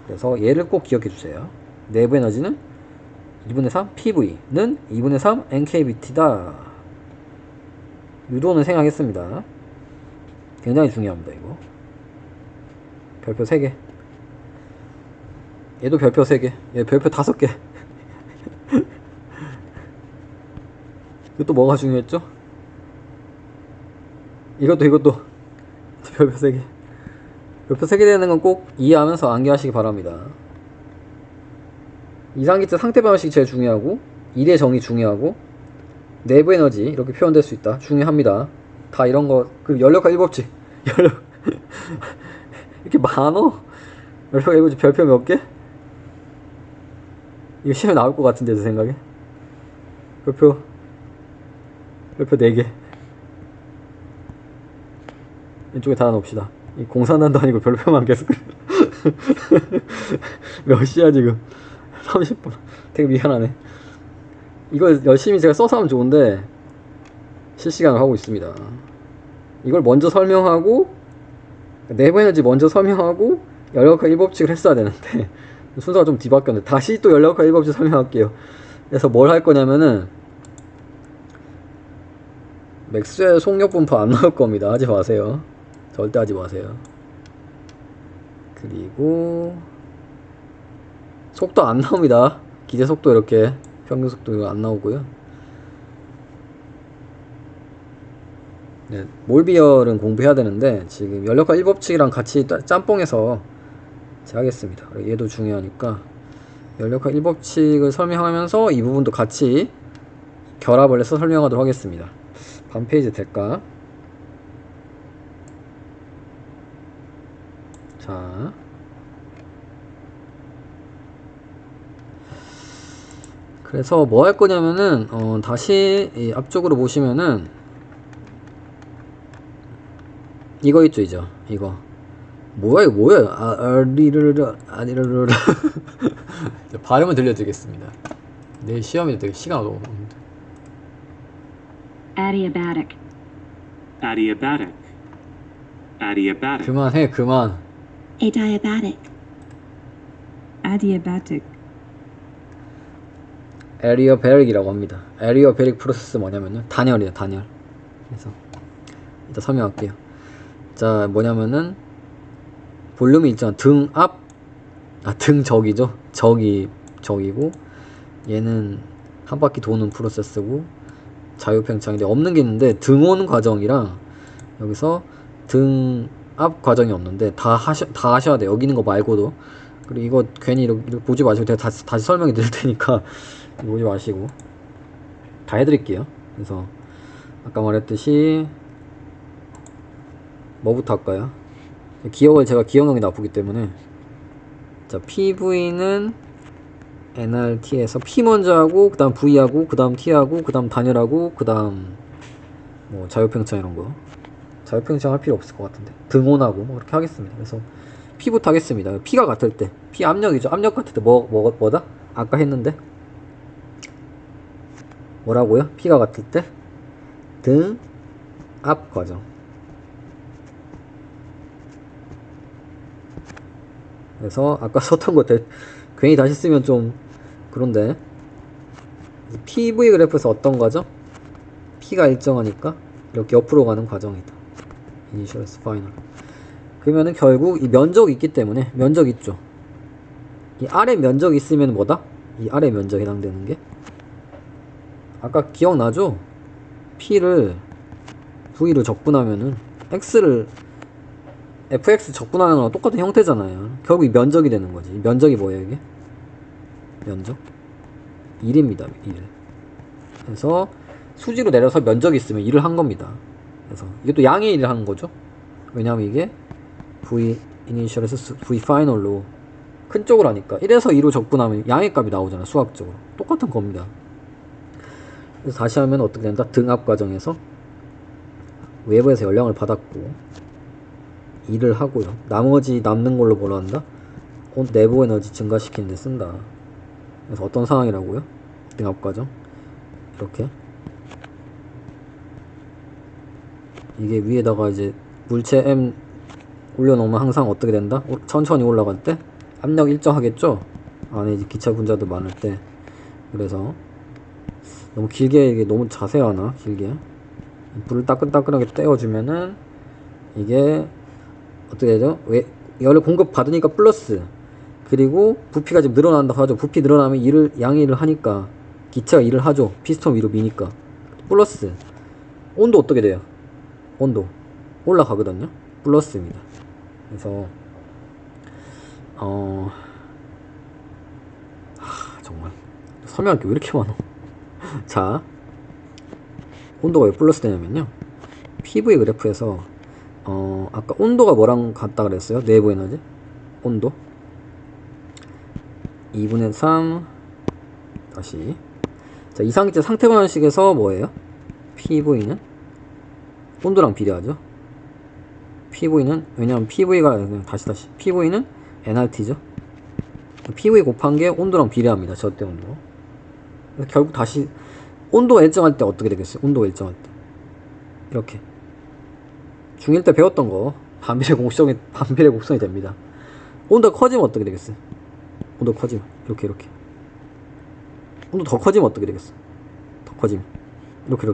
그래서 얘를 꼭 기억해 주세요. 내부 에너지는 2분의 3 PV는 2분의 3 NKBT다. 유도는 생각했습니다. 굉장히 중요합니다. 이거 별표 3개, 얘도 별표 3개, 얘 별표 5개. 이것도 뭐가 중요했죠? 이것도 별표 3개. 별표 3개 되는 건 꼭 이해하면서 암기하시기 바랍니다. 이상기체 상태 방식이 제일 중요하고, 일의 정의 중요하고, 내부 에너지 이렇게 표현될 수 있다 중요합니다. 다 이런 거. 그리고 연력학 1법칙 이렇게 많어? 연력학 1법칙 별표 몇 개? 이거 시험에 나올 것 같은데 제 생각에. 별표 4개. 왼쪽에 다 넣읍시다. 이 공산단도 아니고 별표만 계속 몇 시야 지금? 30분. 되게 미안하네. 이걸 열심히 제가 써서 하면 좋은데 실시간으로 하고 있습니다. 이걸 먼저 설명하고, 내부 에너지 먼저 설명하고 연력학 1법칙을 했어야 되는데 순서가 좀 뒤바뀌었는데 다시 또 연력학 1법칙 설명할게요. 그래서 뭘 할 거냐면은 맥스웰 속력 분포 안 나올 겁니다. 하지 마세요. 절대 하지 마세요. 그리고 속도 안 나옵니다. 기대 속도 이렇게 평균 속도 안 나오고요. 네, 몰비열은 공부해야 되는데 지금 연력학 1법칙이랑 같이 짬뽕해서 제가 하겠습니다. 얘도 중요하니까 연력학 1법칙을 설명하면서 이 부분도 같이 결합을 해서 설명하도록 하겠습니다. 반 페이지 될까? 자, 그래서 뭐 할 거냐면은 다시 이 앞쪽으로 보시면은 이거 있죠, 이거 뭐야, 이거 뭐야? 아리르르 발음을 들려드리겠습니다. 내일 시험이 되게 시간 너무 없는데. Adiabatic. Adiabatic. Adiabatic. 그만해, 그만. Adiabatic. Adiabatic. 에리어베릭이라고 합니다. 에리어베릭 프로세스 뭐냐면요, 단열이에요, 단열. 그래서 일단 설명할게요. 자, 뭐냐면은 볼륨이 있잖아. 등 앞, 등적이죠. 적이고, 얘는 한 바퀴 도는 프로세스고 자유팽창인데 없는 게 있는데 등온 과정이랑 여기서 등 앞 과정이 없는데 다 하셔야 돼요. 여기 있는 거 말고도. 그리고 이거 괜히 이렇게 보지 마시고 제가 다시 설명해 드릴 테니까 보지 마시고 다 해드릴게요. 그래서 아까 말했듯이 뭐부터 할까요? 제가 기억력이 나쁘기 때문에, 자, PV는 NRT에서 P 먼저 하고 그 다음 V하고 그 다음 T하고 그 다음 단열하고 그 다음 뭐 자유팽창 이런 거. 자유팽창 할 필요 없을 것 같은데 등온하고 뭐 그렇게 하겠습니다. 그래서 P부터 하겠습니다. P가 같을 때, P 압력이죠. 압력 같을 때 뭐다? 아까 했는데 뭐라고요? P가 같을 때 등 앞 과정. 그래서 아까 썼던 거 괜히 다시 쓰면 좀 그런데, PV 그래프에서 어떤 거죠? P가 일정하니까 이렇게 옆으로 가는 과정이다. 이니셜에서 파이널. 그러면은 결국 이 면적이 있기 때문에, 면적 있죠. 이 아래 면적이 있으면 뭐다? 이 아래 면적에 해당되는 게, 아까 기억나죠? P를 V로 적분하면은 X를 fx 적분하는 거랑 똑같은 형태잖아요. 결국 이 면적이 되는 거지. 이 면적이 뭐예요, 이게? 면적 1입니다. 1. 그래서 수지로 내려서 면적이 있으면 1을 한 겁니다. 그래서 이것도 양의 1을 하는 거죠. 왜냐하면 이게 v 이니셜에서 v 파이널로 큰 쪽으로 하니까 1에서 2로 적분하면 양의 값이 나오잖아, 수학적으로. 똑같은 겁니다. 그래서 다시 하면 어떻게 된다? 등압 과정에서 외부에서 열량을 받았고 일을 하고요. 나머지 남는 걸로 뭐로 한다? 내부 에너지 증가시키는 데 쓴다. 그래서 어떤 상황이라고요? 등압 과정. 이렇게 이게 위에다가 이제 물체 M 올려놓으면 항상 어떻게 된다? 천천히 올라갈 때 압력 일정하겠죠? 안에 이제 기차 분자도 많을 때. 그래서 너무 길게, 이게 너무 자세하나? 길게 불을 따끈따끈하게 떼어주면은 이게 어떻게 되죠? 왜 열을 공급 받으니까 플러스, 그리고 부피가 지금 늘어난다고 하죠. 부피 늘어나면 일을 양일을 하니까 기체가 일을 하죠. 피스톤 위로 미니까 플러스. 온도 어떻게 돼요? 온도 올라가거든요. 플러스입니다. 그래서 정말 설명할 게 왜 이렇게 많아. 자, 온도가 왜 플러스 되냐면요, PV 그래프에서 아까 온도가 뭐랑 같다 그랬어요? 내부 에너지 온도 2분의 3 다시. 자, 이상기체 상태 방정식에서 뭐예요? PV는 온도랑 비례하죠. PV는, 왜냐면 PV가 다시 PV는 nRT죠. PV 곱한 게 온도랑 비례합니다. 절대 온도. 결국 다시 온도가 일정할 때 어떻게 되겠어요? 온도가 일정할 때 이렇게 중1 때 배웠던 거 반비례 곡선이 됩니다. 온도가 커지면 어떻게 되겠어요? 온도 커지면 이렇게 온도 더 커지면 어떻게 되겠어? 더 커지면 이렇게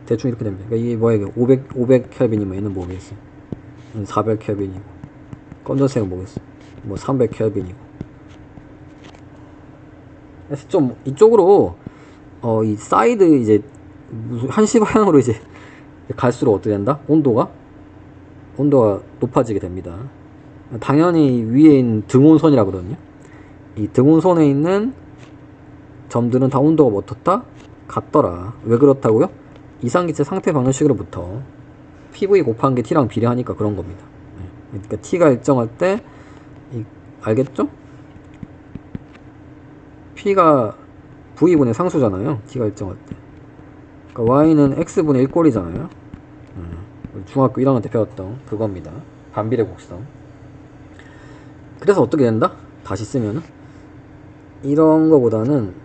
대충 이렇게 됩니다. 그러니까 이게 뭐야, 이게 500 켈빈이면 얘는 뭐겠어요? 400 켈빈이고, 검정색은 뭐겠어요? 뭐 300 켈빈이고. 그래서 좀 이쪽으로 이 사이드 이제 한시 방향으로 이제 갈수록 어떻게 된다? 온도가 높아지게 됩니다. 당연히 위에 있는 등온선이라 그러거든요. 이 등온선에 있는 점들은 다 온도가 어떻다? 같더라. 왜 그렇다고요? 이상기체 상태 방정식으로부터 PV 곱한 게 T랑 비례하니까 그런 겁니다. 그러니까 T가 일정할 때 알겠죠? P가 V분의 상수잖아요. T가 일정할 때. 그러니까 Y는 X분의 1꼴이잖아요. 중학교 1학년 때 배웠던 그겁니다. 반비례 곡선. 그래서 어떻게 된다? 다시 쓰면은 이런 거보다는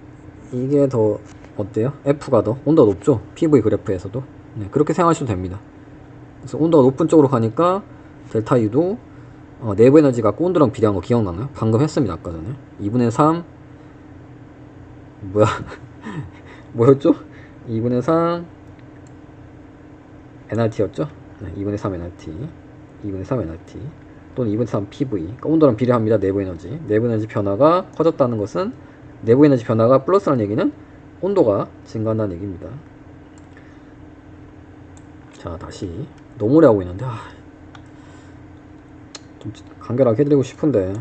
이게 더 어때요? F가 더 온도가 높죠? PV 그래프에서도. 네, 그렇게 생각하셔도 됩니다. 그래서 온도가 높은 쪽으로 가니까 델타 U도 내부 에너지가 아까 온도랑 비례한 거 기억나나요? 방금 했습니다. 아까 전에 2분의 3 뭐야 뭐였죠? 2분의 3 nRT였죠? 네, 2분의 3 nRT 2분의 3 nRT 또는 2분의 3 PV. 그러니까 온도랑 비례합니다. 내부 에너지 변화가 커졌다는 것은, 내부 에너지 변화가 플러스라는 얘기는 온도가 증가한다는 얘기입니다. 자, 다시 너무 오래 하고 있는데 좀 간결하게 해드리고 싶은데,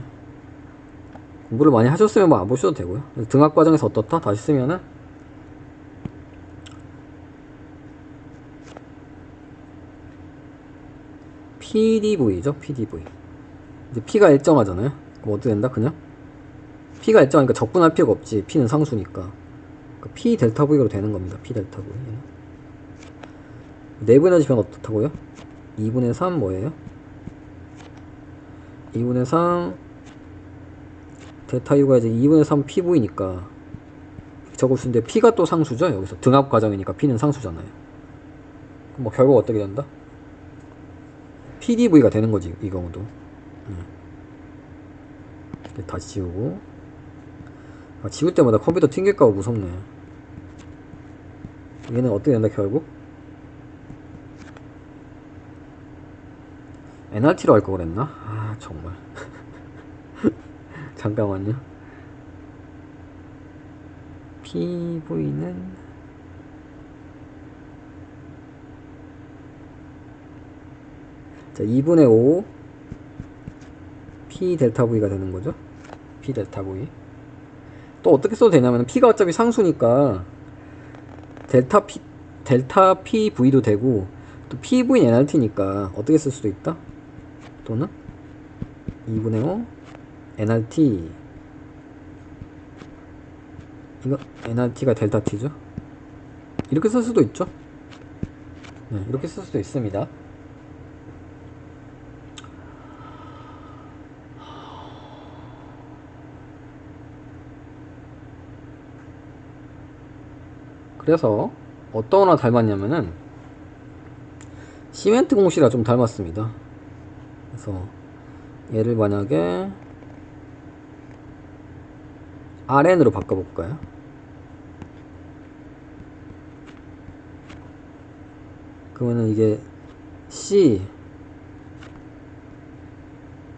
공부를 많이 하셨으면 뭐 안 보셔도 되고요. 등학 과정에서 어떻다? 다시 쓰면은 PDV죠. PDV. 이제 P가 일정하잖아요. 그럼 어떻게 된다? 그냥 P가 일정하니까 적분할 필요가 없지. P는 상수니까. 그러니까 P 델타 V로 되는 겁니다. P 델타 V. 내부 에너지 변화 어떻다고요? 2분의 3 뭐예요? 2분의 3 델타 U가 이제 2분의 3 PV니까 적을 수 있는데, P가 또 상수죠. 여기서 등합 과정이니까 P는 상수잖아요. 그럼 뭐 결국 어떻게 된다? PDV가 되는 거지, 이 경우도. 다시 지우고. 지울 때마다 컴퓨터 튕길까봐 무섭네. 얘는 어떻게 된다 결국? nRT로 할 거 그랬나? 정말. 잠깐만요. PV는 자, 2분의 5 P 델타 V가 되는 거죠. P 델타 V. 또 어떻게 써도 되냐면, P가 어차피 상수니까 델타 PV도 되고, 또 PV nRT니까 어떻게 쓸 수도 있다? 또는 2분의 5 nRT, 이거 nRT가 델타 T죠. 이렇게 쓸 수도 있죠. 네, 이렇게 쓸 수도 있습니다. 그래서 어떤 거랑 닮았냐면은 시멘트 공식이랑 좀 닮았습니다. 그래서 얘를 만약에 RN으로 바꿔볼까요? 그러면은 이게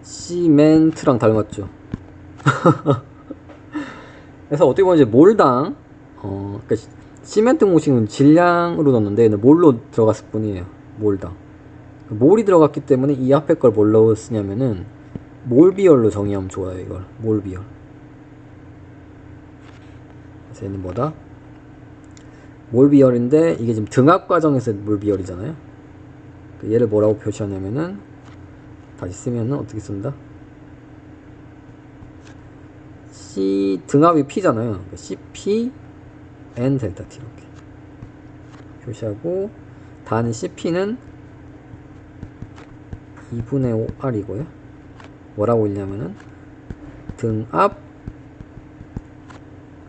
시멘트랑 닮았죠. 그래서 어떻게 보면 이제 몰당, 그러니까 시멘트 공식은 질량으로 넣었는데 얘는 몰로 들어갔을 뿐이에요. 몰당. 몰이 들어갔기 때문에 이 앞에 걸 뭘로 쓰냐면은 몰비열로 정의하면 좋아요. 이걸 몰비열. 그래서 얘는 뭐다? 몰비열인데 이게 지금 등압 과정에서 몰비열이잖아요. 얘를 뭐라고 표시하냐면은 다시 쓰면은 어떻게 쓴다? C 등압이 P잖아요. 그러니까 CP N 델타 T 이렇게 표시하고, 단 CP는 2분의 5 R이고요. 뭐라고 읽냐면은 등압,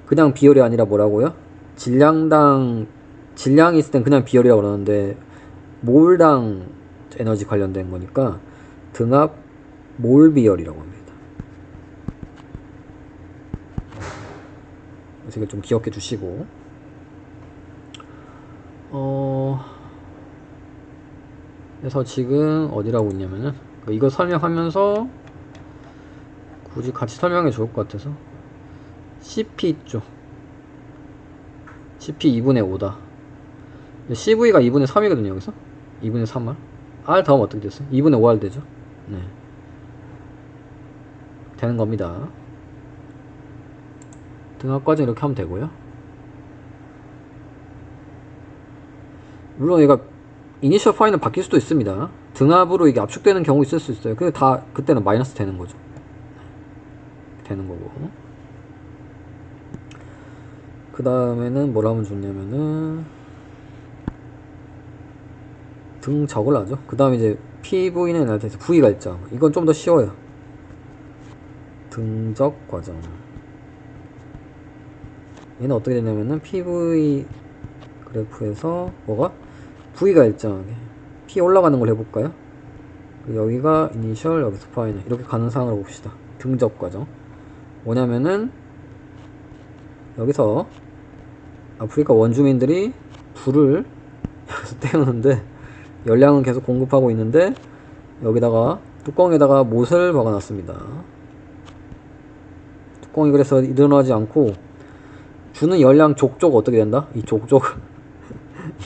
그냥 비열이 아니라 뭐라고요? 질량이 있을 땐 그냥 비열이라고 그러는데 몰당 에너지 관련된 거니까 등압 몰 비열이라고 합니다. 그래서 이걸 좀 기억해 주시고, 그래서 지금 어디라고 있냐면은 이거 설명하면서 굳이 같이 설명해 좋을 것 같아서 CP 있죠. CP 2분의 5다. CV가 2분의 3이거든요. 여기서 2분의 3R R 다음 어떻게 됐어요? 2분의 5R 되죠. 네, 되는 겁니다. 등압까지 이렇게 하면 되고요. 물론 얘가 이니셜 파이는 바뀔 수도 있습니다. 등압으로 이게 압축되는 경우 있을 수 있어요. 근데 다 그때는 마이너스 되는 거죠. 되는 거고. 그 다음에는 뭘 하면 좋냐면은 등적을 하죠. 그 다음에 이제 PV는 NRT에서 V가 있죠. 이건 좀 더 쉬워요. 등적 과정. 얘는 어떻게 되냐면은 PV 그래프에서 뭐가? V가 일정하게 P 올라가는 걸 해볼까요? 여기가 이니셜, 여기서 파이널, 이렇게 가는 상황으로 봅시다. 등적 과정 뭐냐면은 여기서 아프리카 원주민들이 불을 여기서 때우는데 열량은 계속 공급하고 있는데 여기다가 뚜껑에다가 못을 박아놨습니다. 뚜껑이 그래서 일어나지 않고 주는 열량 족족 어떻게 된다? 이 족족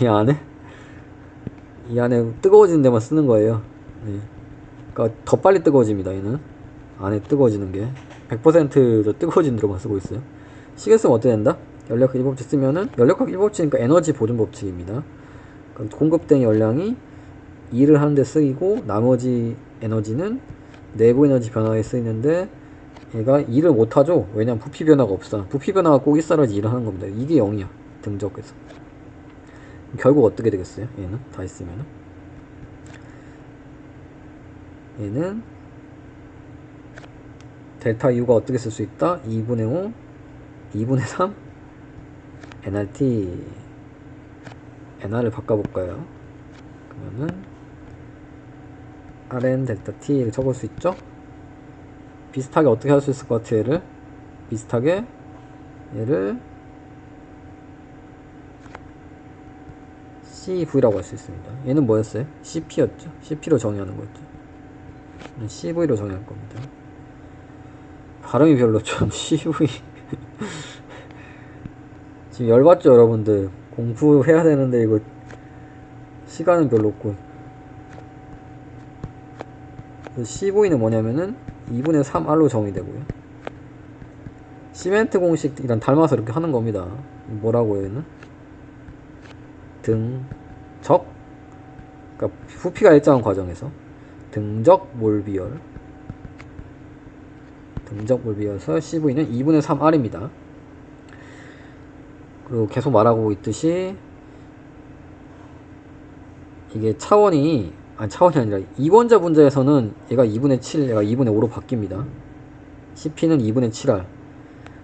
이 안에 뜨거워지는 데만 쓰는 거예요. 네. 그러니까 더 빨리 뜨거워집니다. 얘는 안에 뜨거워지는 게 100%더 뜨거워지는 데로만 쓰고 있어요. 시계 쓰면 어떻게 된다? 연력학 1법칙 쓰면은 연력학 1법칙이니까 에너지 보존 법칙입니다. 그러니까 공급된 열량이 일을 하는데 쓰이고 나머지 에너지는 내부 에너지 변화에 쓰이는데 얘가 일을 못하죠. 왜냐면 부피 변화가 없어. 부피 변화가 꼭 있어야지 일을 하는 겁니다. 이게 0이야. 등적에서. 결국 어떻게 되겠어요? 얘는 다 있으면은 얘는 델타 U가 어떻게 쓸 수 있다? 2분의 5 2분의 3 NRT NR을 바꿔볼까요? 그러면은 RN 델타 T를 적을 수 있죠? 비슷하게 어떻게 할 수 있을 것 같아요? 얘를 비슷하게 얘를 CV라고 할 수 있습니다. 얘는 뭐였어요? CP였죠? CP로 정의하는 거였죠. CV로 정의할 겁니다. 발음이 별로 좀 CV 지금 열받죠 여러분들. 공부해야 되는데 이거 시간은 별로 없고. CV는 뭐냐면은 2분의 3R로 정의되고요. 시멘트 공식이랑 닮아서 이렇게 하는 겁니다. 뭐라고 얘는? 등적, 그러니까 부피가 일정한 과정에서 등적 몰비열, 등적 몰비열에서 CV는 2분의 3R입니다. 그리고 계속 말하고 있듯이 이게 차원이 아니라 이원자 분자에서는 얘가 2분의 7, 얘가 2분의 5로 바뀝니다. CP는 2분의 7R,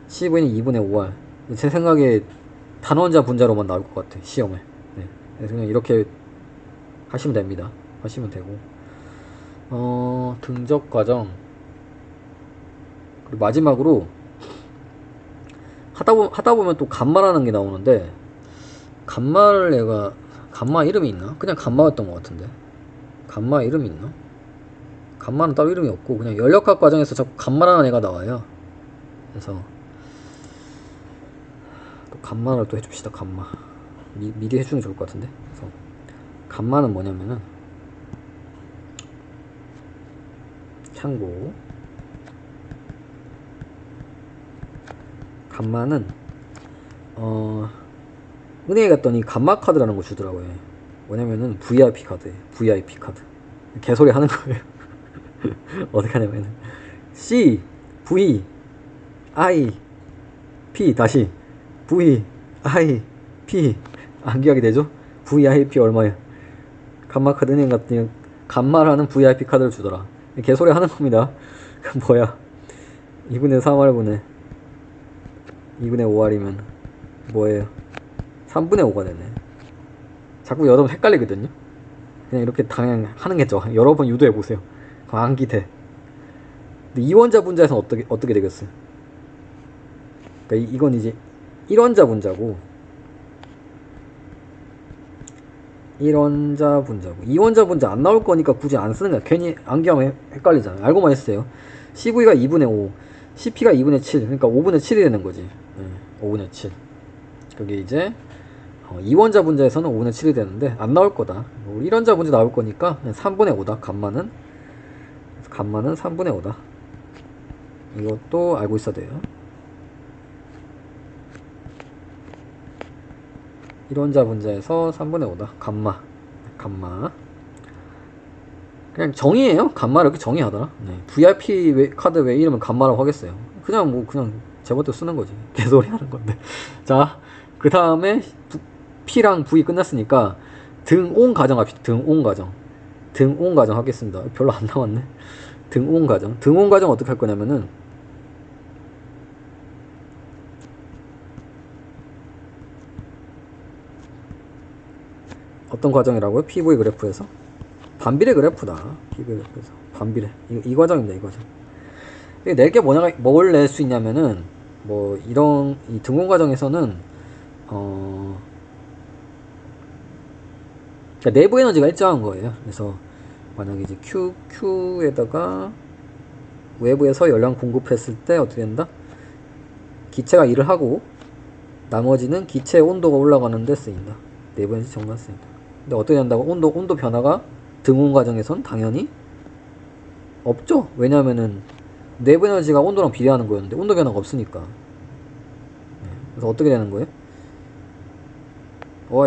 CV는 2분의 5R. 제 생각에 단원자 분자로만 나올 것 같아 시험에. 네. 그래서 그냥 이렇게 하시면 됩니다. 하시면 되고, 등적 과정. 그리고 마지막으로 하다 보면 또 감마라는 게 나오는데, 감마를 얘가 감마 이름이 있나? 그냥 감마였던 것 같은데. 감마 이름 있나? 감마는 따로 이름이 없고 그냥 연력학 과정에서 자꾸 감마라는 애가 나와요. 그래서 또 감마를 또 해줍시다. 감마 미리 해주는 게 좋을 것 같은데. 그래서 감마는 뭐냐면은 참고 감마는 은행에 갔더니 감마 카드라는 거 주더라고요. 뭐냐면은 VIP 카드예요. VIP 카드. 개소리 하는 거예요. 어떻게 하냐면은 C V I P 다시 V I P 안 기억이 되죠? VIP 얼마야? 감마 카드 은행 갔더니 감마라는 VIP 카드를 주더라. 개소리 하는 겁니다. 뭐야? 2분의 3할분의 2분의 5할이면 뭐예요? 3분의 5가 되네. 자꾸 여러분 헷갈리거든요. 그냥 이렇게 당연 하는 게 좋아. 여러 번 유도해 보세요. 그럼 암기 돼. 근데 2원자 분자에서는 어떻게 되겠어요? 그러니까 이건 이제 1원자 분자고 1원자 분자고 2원자 분자 안 나올 거니까 굳이 안 쓰는 거야. 괜히 암기하면 헷갈리잖아. 알고만 있어요. CV가 2분의 5, CP가 2분의 7, 그러니까 5분의 7이 되는 거지. 5분의 7. 그게 이제 2원자 분자에서는 5분의 7이 되는데 안 나올 거다. 1원자 분자 나올 거니까 3분의 5다. 감마는 3분의 5다. 이것도 알고 있어야 돼요. 1원자 분자에서 3분의 5다. 감마. 그냥 정의예요. 감마를 이렇게 정의하더라. 네. VIP 카드 왜 이름을 감마라고 하겠어요. 그냥 제멋대로 쓰는 거지. 개소리 하는 건데. 자, 그 다음에 P랑 V 끝났으니까 등온 가정 합시다. 등온 가정 하겠습니다. 별로 안 나왔네. 등온 가정 어떻게 할 거냐면은 어떤 과정이라고요? PV 그래프에서? 반비례 그래프다. PV 그래프에서 반비례. 이 과정입니다. 이 과정. 낼 게 뭘 낼 수 있냐면은 이런 이 등온 과정에서는 그러니까 내부 에너지가 일정한 거예요. 그래서 만약에 이제 Q에다가 외부에서 열량 공급했을 때 어떻게 된다? 기체가 일을 하고 나머지는 기체의 온도가 올라가는 데 쓰인다. 내부 에너지 정만 쓰인다. 근데 어떻게 된다고? 온도 변화가 등온 과정에선 당연히 없죠. 왜냐면은 내부 에너지가 온도랑 비례하는 거였는데 온도 변화가 없으니까. 그래서 어떻게 되는 거예요?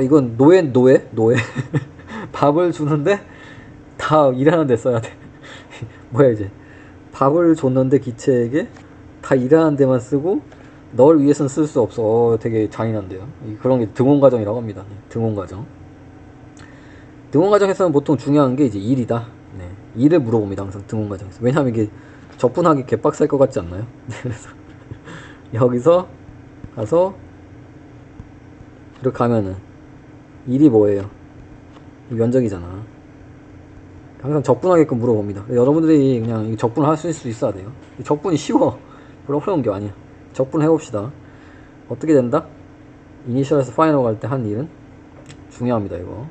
이건 노예 밥을 주는데 다 일하는 데 써야 돼. 뭐야 이제 밥을 줬는데 기체에게 다 일하는 데만 쓰고 널 위해서는 쓸 수 없어. 되게 잔인한데요. 그런 게 등온 과정이라고 합니다. 등온 과정에서는 보통 중요한 게 이제 일이다. 네. 일을 물어봅니다. 항상 등온 과정에서. 왜냐하면 이게 적분하기 개빡셀 것 같지 않나요? 그래서 여기서 가서 이렇게 하면은 일이 뭐예요? 면적이잖아. 항상 적분하게끔 물어봅니다. 여러분들이 그냥 적분을 할 수 있어야 돼요. 적분이 쉬워. 별로 어려운 게 아니야. 적분 해봅시다. 어떻게 된다? 이니셜에서 파이널 갈 때 한 일은 중요합니다. 이거.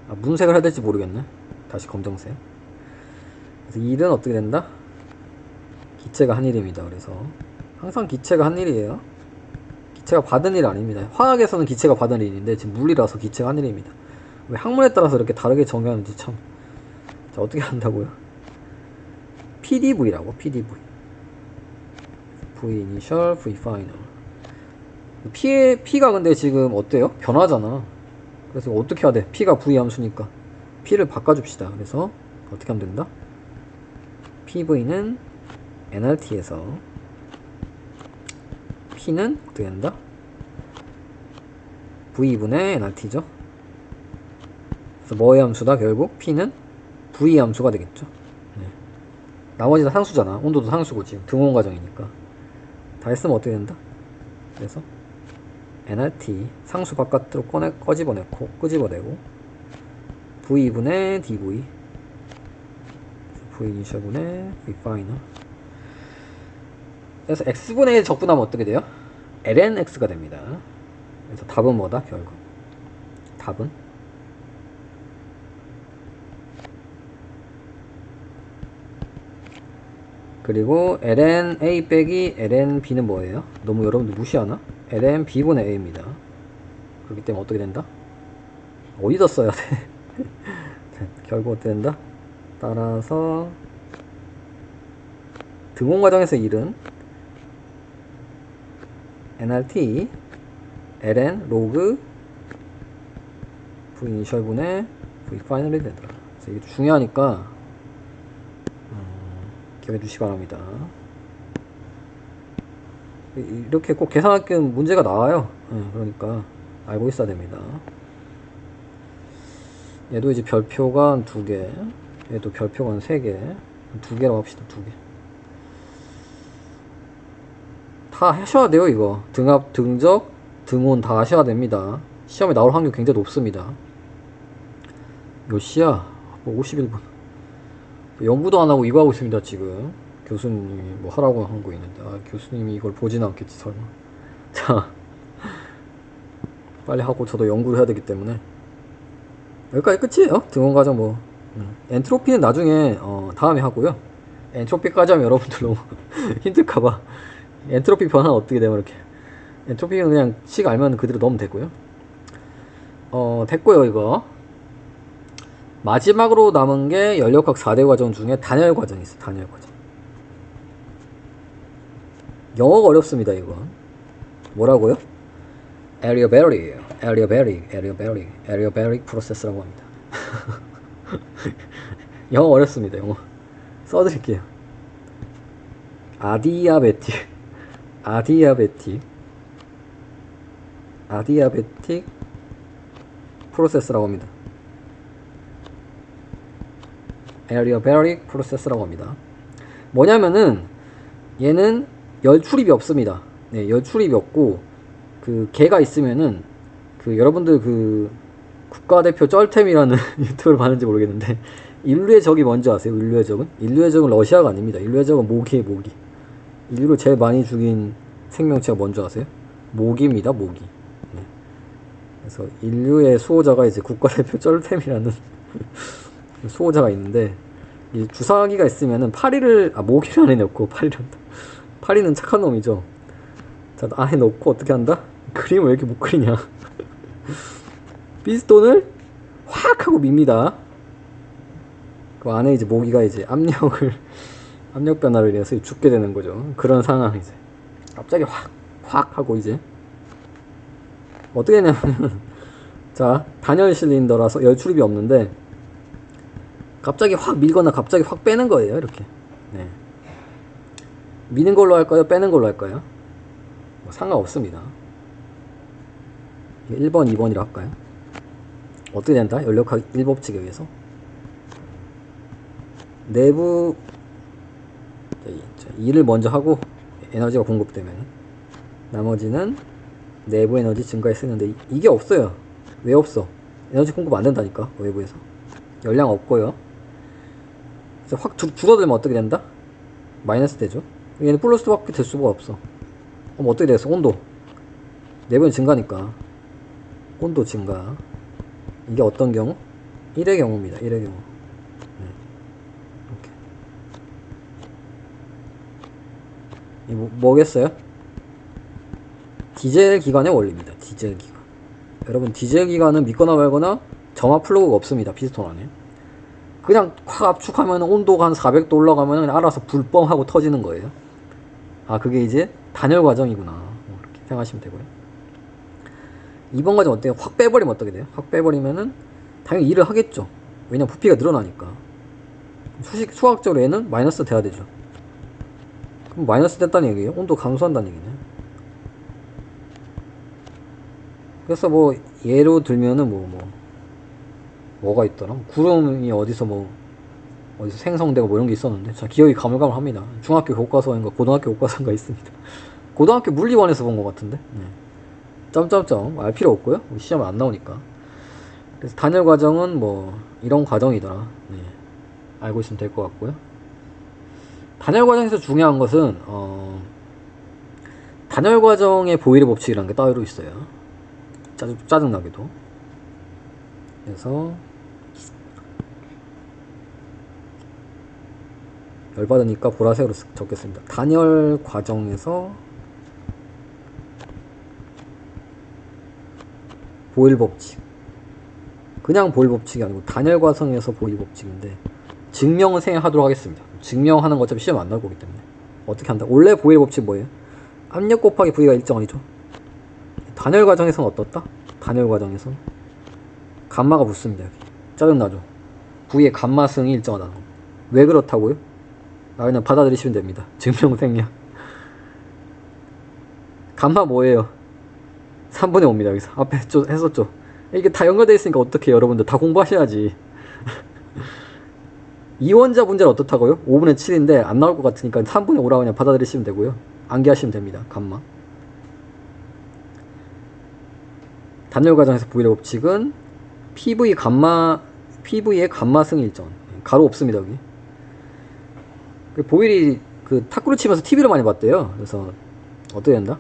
문색을 해야 될지 모르겠네. 다시 검정색. 그래서 일은 어떻게 된다? 기체가 한 일입니다. 그래서 항상 기체가 한 일이에요. 기체가 받은 일 아닙니다. 화학에서는 기체가 받은 일인데 지금 물리라서 기체가 한 일입니다. 왜 학문에 따라서 이렇게 다르게 정의하는지 참. 자, 어떻게 한다고요? PDV라고. PDV. V 이니셜, V 파이널. P가 근데 지금 어때요? 변하잖아. 그래서 어떻게 해야 돼? P가 V 함수니까 P를 바꿔줍시다. 그래서 어떻게 하면 된다? PV는 nRT에서 P는 어떻게 된다? V분의 nRT죠. 그래서 뭐의 함수다? 결국 P는 V 함수가 되겠죠. 네. 나머지 다 상수잖아. 온도도 상수고 지금 등온 과정이니까 다 했으면 어떻게 된다? 그래서 nRT 상수 바깥으로 끄집어내고 V분의 dV V 이니셜분의 V 파이널. 그래서 x분의 1 적분하면 어떻게 돼요? lnx가 됩니다. 그래서 답은 뭐다? 결국 답은 그리고 ln a 빼기 ln b는 뭐예요? 너무 여러분들 무시하나? ln b분의 a입니다. 그렇기 때문에 어떻게 된다? 어디다 써야 돼? 결국 어떻게 된다? 따라서 등원 과정에서 일은 nrt ln 로그 v 이니셜 분의 v 파이널이 되더라. 그래서 이게 중요하니까 기억해 주시기 바랍니다. 이렇게 꼭 계산할 게 문제가 나와요. 그러니까 알고 있어야 됩니다. 얘도 이제 별표가 한 2개, 얘도 별표가 한 3개, 2개라고 합시다. 2개. 다 하셔야 돼요. 이거 등합, 등적, 등온 다 하셔야 됩니다. 시험에 나올 확률 굉장히 높습니다. 몇 시야? 뭐 51분. 연구도 안 하고 이거 하고 있습니다. 지금 교수님이 뭐 하라고 한 거 있는데, 교수님이 이걸 보지는 않겠지 설마. 자, 빨리 하고 저도 연구를 해야 되기 때문에 여기까지 끝이에요. 등원 과정 뭐 엔트로피는 나중에 다음에 하고요. 엔트로피까지 하면 여러분들 너무 힘들까봐 엔트로피 변화 어떻게 되면 이렇게 엔트로피는 그냥 식 알면 그대로 넣으면 되고요. 됐고요. 이거 마지막으로 남은 게 연력학 4대 과정 중에 단열 과정이 있어요. 단열 과정. 영어가 어렵습니다. 이건 뭐라고요? Adiabatic process라고 합니다. 영어 어렵습니다. 영어 써드릴게요. Adiabatic process라고 합니다. Adiabatic process라고 합니다. 뭐냐면은 얘는 열 출입이 없습니다. 네, 열 출입이 없고 그 개가 있으면은 그 여러분들 그 국가대표 쩔템이라는 유튜브를 봤는지 모르겠는데 인류의 적이 뭔지 아세요? 인류의 적은? 인류의 적은 러시아가 아닙니다. 인류의 적은 모기예요. 모기. 인류를 제일 많이 죽인 생명체가 뭔지 아세요? 모기입니다. 모기. 네. 그래서 인류의 수호자가 이제 국가대표 쩔템이라는 수호자가 있는데 이 주사기가 있으면은 모기를 안에 넣고 파리는 착한 놈이죠. 자, 안에 넣고 어떻게 한다? 그림을 왜 이렇게 못 그리냐? 피스톤을 확 하고 밉니다. 그 안에 이제 모기가 이제 압력 변화를 인해서 죽게 되는 거죠. 그런 상황 이제 갑자기 확 하고 이제 어떻게 되냐면 자, 단열 실린더라서 열 출입이 없는데 갑자기 확 밀거나 갑자기 확 빼는 거예요. 이렇게. 네. 미는 걸로 할까요? 빼는 걸로 할까요? 뭐 상관없습니다. 1번, 2번이라 할까요? 어떻게 된다? 연력학 1법칙에 의해서 내부 2를 먼저 하고 에너지가 공급되면 나머지는 내부 에너지 증가에 쓰는데 이게 없어요. 왜 없어? 에너지 공급 안 된다니까. 외부에서 열량 없고요. 그래서 확 줄어들면 어떻게 된다? 마이너스 되죠. 얘는 플러스밖에 될 수가 없어. 그럼 어떻게 됐어? 온도. 내부는 증가니까 온도 증가. 이게 어떤 경우? 1의 경우입니다. 1의 경우. 이렇게. 이 뭐겠어요? 디젤 기관의 원리입니다. 디젤 기관. 여러분 디젤 기관은 믿거나 말거나 점화 플러그가 없습니다. 피스톤 안에. 그냥 확 압축하면 온도가 한 400도 올라가면 알아서 불뻥 하고 터지는 거예요. 그게 이제 단열 과정이구나. 이렇게 생각하시면 되고요. 2번 과정 어때요? 확 빼버리면 어떻게 돼요? 확 빼버리면은 당연히 일을 하겠죠. 왜냐면 부피가 늘어나니까. 수학적으로 얘는 마이너스 돼야 되죠. 그럼 마이너스 됐다는 얘기예요. 온도 감소한다는 얘기네. 그래서 뭐 예로 들면은 뭐가 있더라? 구름이 어디서 생성되고 뭐 이런 게 있었는데 자, 기억이 가물가물합니다. 중학교 교과서인가 고등학교 교과서인가 있습니다. 고등학교 물리원에서 본 것 같은데. 네. 점점점 알 필요 없고요. 시험에 안 나오니까. 그래서 단열 과정은 뭐 이런 과정이더라. 네. 알고 있으면 될 것 같고요. 단열 과정에서 중요한 것은 단열 과정의 보일의 법칙이라는 게 따로 있어요. 짜증나게도. 그래서 열받으니까 보라색으로 적겠습니다. 단열 과정에서 보일 법칙. 그냥 보일 법칙이 아니고 단열 과정에서 보일 법칙인데 증명은 생략하도록 하겠습니다. 증명하는 거 어차피 시험 안 나올 거기 때문에. 어떻게 한다? 원래 보일 법칙 뭐예요? 압력 곱하기 V가 일정이죠. 단열 과정에서는 어떻다? 단열 과정에서는 감마가 붙습니다. 여기. 짜증나죠? V의 감마승이 일정하다는 거. 왜 그렇다고요? 그냥 받아들이시면 됩니다. 증명 생략. 감마 뭐예요? 3분의 5입니다. 여기서 앞에 했었죠. 이게 다 연결되어 있으니까 어떻게 여러분들 다 공부하셔야지. 이원자 분자는 어떻다고요? 5분의 7인데 안 나올 것 같으니까 3분의 5라고 그냥 받아들이시면 되고요. 암기하시면 됩니다. 감마. 단열 과정에서 V의 법칙은 PV의 감마승 일정. 가로 없습니다. 여기. 보일이 그 탁구를 치면서 TV를 많이 봤대요. 그래서 어떻게 된다?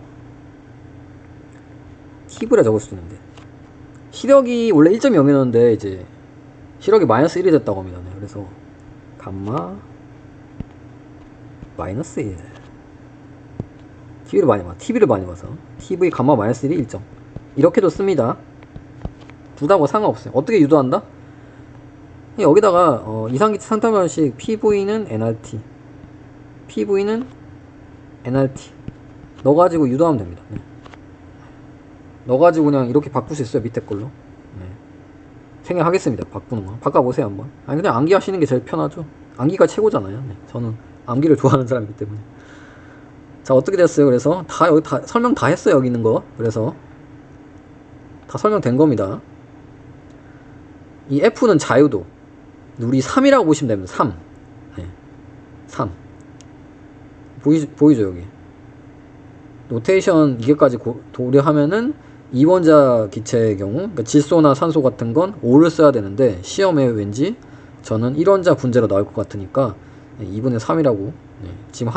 TV라 적을 수도 있는데 시력이 원래 1.0이었는데 이제 시력이 마이너스 1이 됐다고 합니다. 네. 그래서 감마 마이너스 1. TV를 많이 봐서 TV 감마 마이너스 1이 일정. 이렇게도 씁니다. 두다고 상관없어요. 어떻게 유도한다? 여기다가 이상기체 상타면식 PV는 NRT, PV는 NRT 넣어가지고 유도하면 됩니다. 네. 넣어가지고 그냥 이렇게 바꿀 수 있어요. 밑에 걸로. 네. 생각하겠습니다. 바꾸는 거. 바꿔보세요 한번. 아니 그냥 암기 하시는 게 제일 편하죠. 암기가 최고잖아요. 네. 저는 암기를 좋아하는 사람이기 때문에. 자, 어떻게 됐어요? 그래서 여기 다 설명 다 했어요. 여기 있는 거. 그래서 다 설명된 겁니다. 이 F는 자유도. 우리 3이라고 보시면 됩니다. 3. 네. 3. 보이죠 여기. 노테이션 이게까지 도래하면은 이원자 기체의 경우, 그러니까 질소나 산소 같은 건 5를 써야 되는데 시험에 왠지 저는 1원자 분자로 나올 것 같으니까 2분의 3이라고 지금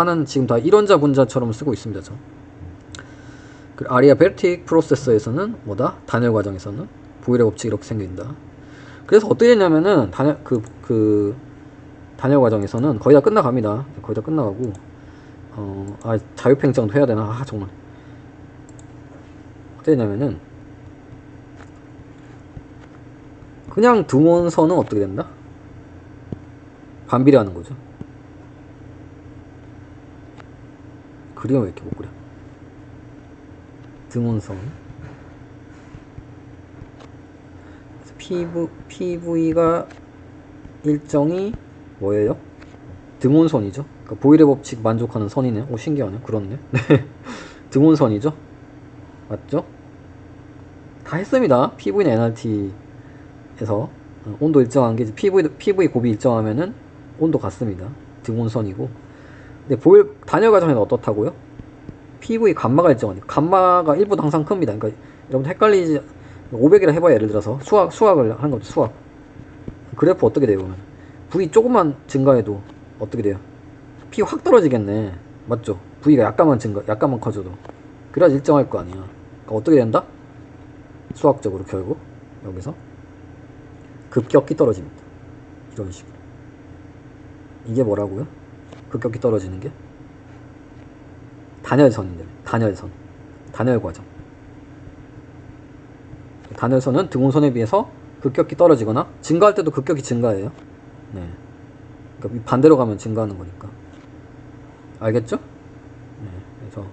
다 1원자 분자처럼 쓰고 있습니다. 저. 아리아베틱 프로세서에서는 뭐다? 단열 과정에서는 보일의 법칙이 이렇게 생긴다. 그래서 어떻게 되냐면은 단열 과정에서는 거의 다 끝나갑니다. 거의 다 끝나가고 자유팽창도 해야 되나? 정말. 어떻게 되냐면은 그냥 등원선은 어떻게 된다? 반비례하는 거죠. 그림을 왜 이렇게 못 그려? 등원선. PV가 일정이 뭐예요? 등원선이죠. 그러니까 보일의 법칙 만족하는 선이네. 오, 신기하네. 그렇네. 등원선이죠. 맞죠? 다 했습니다. PV는 NRT에서 온도 일정한 게 PV 곱이 일정하면은 온도 같습니다. 등온선이고. 근데 보일 단열 과정에는 어떻다고요? PV 감마가 일정하니까 감마가 1보다 항상 큽니다. 그러니까 여러분 헷갈리지 500이라 해봐야 예를 들어서 수학을 하는 거죠. 수학. 그래프 어떻게 돼요? 그러면 V 조금만 증가해도 어떻게 돼요? P 확 떨어지겠네. 맞죠? V가 약간만 커져도 그래야 일정할 거 아니야. 그러니까 어떻게 된다? 수학적으로 결국 여기서 급격히 떨어집니다. 이런 식으로. 이게 뭐라고요? 급격히 떨어지는 게 단열선인데, 단열선, 단열 과정. 단열선은 등온선에 비해서 급격히 떨어지거나 증가할 때도 급격히 증가해요. 네. 그러니까 반대로 가면 증가하는 거니까. 알겠죠? 네. 그래서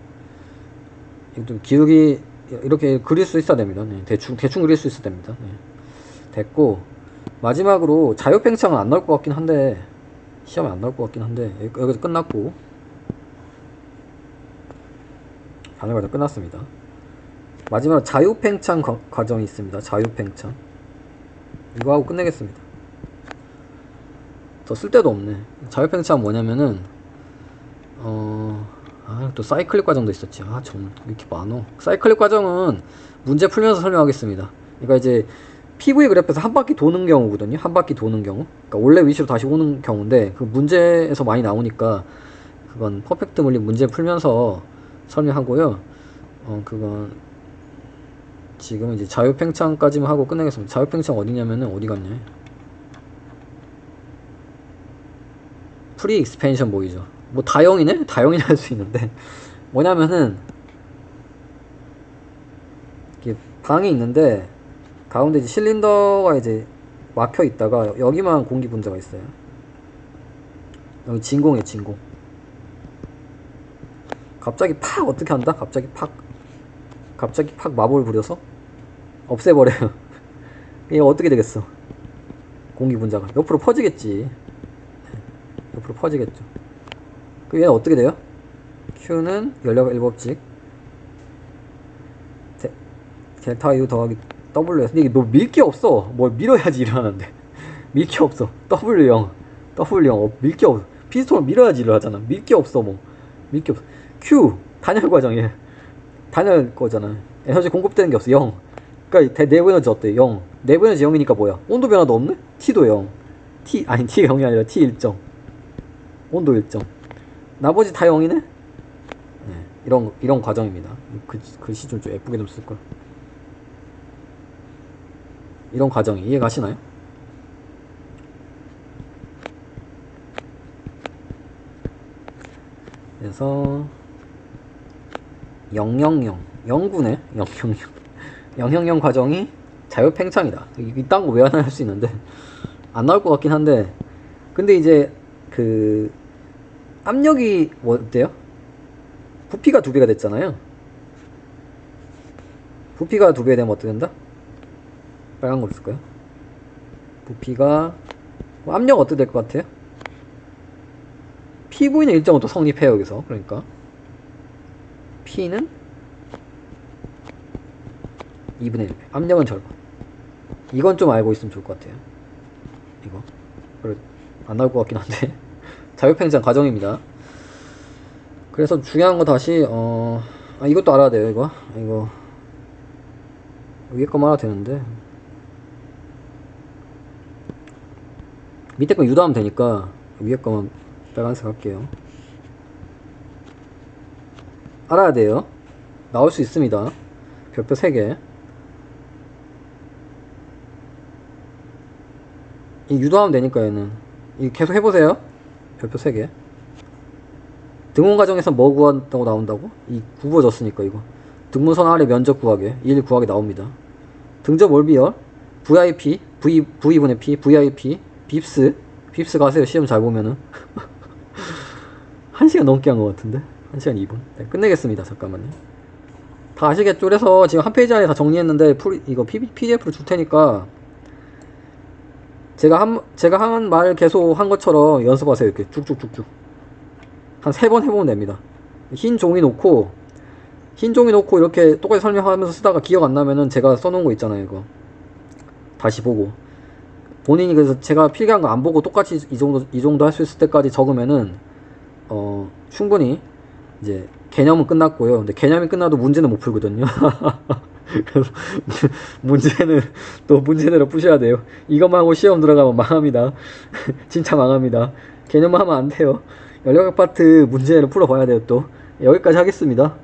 좀 기울기 이렇게 그릴 수 있어야 됩니다. 네. 대충 그릴 수 있어야 됩니다. 네. 됐고 마지막으로 자유팽창은 안 나올 것 같긴 한데 시험에 안 나올 것 같긴 한데 여기서 끝났고 단열 과정 끝났습니다. 마지막으로 자유팽창 과정이 있습니다. 자유팽창 이거 하고 끝내겠습니다. 더 쓸데도 없네. 자유팽창 뭐냐면은 또 사이클릭 과정도 있었지. 정말 이렇게 많어. 사이클릭 과정은 문제 풀면서 설명하겠습니다. 그러니까 이제 PV 그래프에서 한 바퀴 도는 경우거든요. 한 바퀴 도는 경우. 그러니까 원래 위치로 다시 오는 경우인데 그 문제에서 많이 나오니까 그건 퍼펙트 물리 문제 풀면서 설명하고요. 그건 지금 이제 자유팽창까지만 하고 끝내겠습니다. 자유팽창 어디냐면은 어디 갔냐? 프리 익스펜션 보이죠. 뭐 다형이네? 다형이라 할 수 있는데 뭐냐면은 이게 방이 있는데 가운데 이제 실린더가 이제 막혀 있다가 여기만 공기 분자가 있어요. 여기 진공이에요, 진공. 갑자기 팍 어떻게 한다? 갑자기 팍 마법을 부려서 없애버려요. 이게 어떻게 되겠어? 공기 분자가 옆으로 퍼지겠지. 옆으로 퍼지겠죠. 그 얘는 어떻게 돼요? Q는 연력 1법칙 델타 U 더하기 W에서 근데 이게 너 밀 게 없어. 뭘 밀어야지 일어나는데 밀 게 없어. W0 밀 게 없어. 피스톤을 밀어야지 일어나잖아. 밀 게 없어. 뭐 밀 게 없어. Q 단열 과정이에요. 단열 거잖아. 에너지 공급되는 게 없어. 0. 그러니까 내부 에너지 어때? 0. 내부 에너지 0이니까 뭐야? 온도 변화도 없네? T도 0. T가 0이 아니라 T 일정. 온도 일정. 나머지 다 0이네? 네, 이런 과정입니다. 글씨 좀 예쁘게 좀 쓸걸. 이런 과정이 이해가시나요? 그래서 000 0구네 000 과정이 자유팽창이다. 이딴 거 왜 하나 할 수 있는데 안 나올 것 같긴 한데 근데 이제 그 압력이 뭐 어때요? 부피가 2배가 됐잖아요. 부피가 2배 되면 어떻게 된다? 빨간 거 있을까요? 부피가 압력 어떻게 될 것 같아요? PV는 일정은 또 성립해요. 여기서 그러니까 P는 2분의 1배 압력은 절반. 이건 좀 알고 있으면 좋을 것 같아요. 이거 안 나올 것 같긴 한데 자유팽창 과정입니다. 그래서 중요한 거 다시 이것도 알아야 돼요. 이거 위에 거만 알아도 되는데 밑에 거 유도하면 되니까 위에 거만 빨간색 할게요. 알아야 돼요. 나올 수 있습니다. 별표 3개. 이 유도하면 되니까 얘는 이 계속 해보세요. 별표 3개. 등원 과정에서 뭐 구한다고 나온다고? 이 굽어졌으니까 이거 등문선 아래 면적 구하게 1 구하게 나옵니다. 등점 올비열 VIP V분의 P VIP 빕스 가세요. 시험 잘 보면은 1시간 넘게 한 것 같은데 1시간 2분. 네, 끝내겠습니다. 잠깐만요. 다 아시겠죠? 그래서 지금 한 페이지 안에 다 정리했는데 이거 PDF로 줄 테니까 제가 한 말 계속 한 것처럼 연습하세요. 이렇게 쭉쭉쭉쭉 한 3번 해보면 됩니다. 흰 종이 놓고 이렇게 똑같이 설명하면서 쓰다가 기억 안 나면은 제가 써놓은 거 있잖아요. 이거 다시 보고 본인이 그래서 제가 필기한 거 안 보고 똑같이 이 정도 할 수 있을 때까지 적으면은 충분히 이제 개념은 끝났고요. 근데 개념이 끝나도 문제는 못 풀거든요. 그래서 문제는 또 문제대로 푸셔야 돼요. 이것만 하고 시험 들어가면 망합니다. 진짜 망합니다. 개념만 하면 안 돼요. 연력학 파트 문제를 풀어봐야 돼요. 또 여기까지 하겠습니다.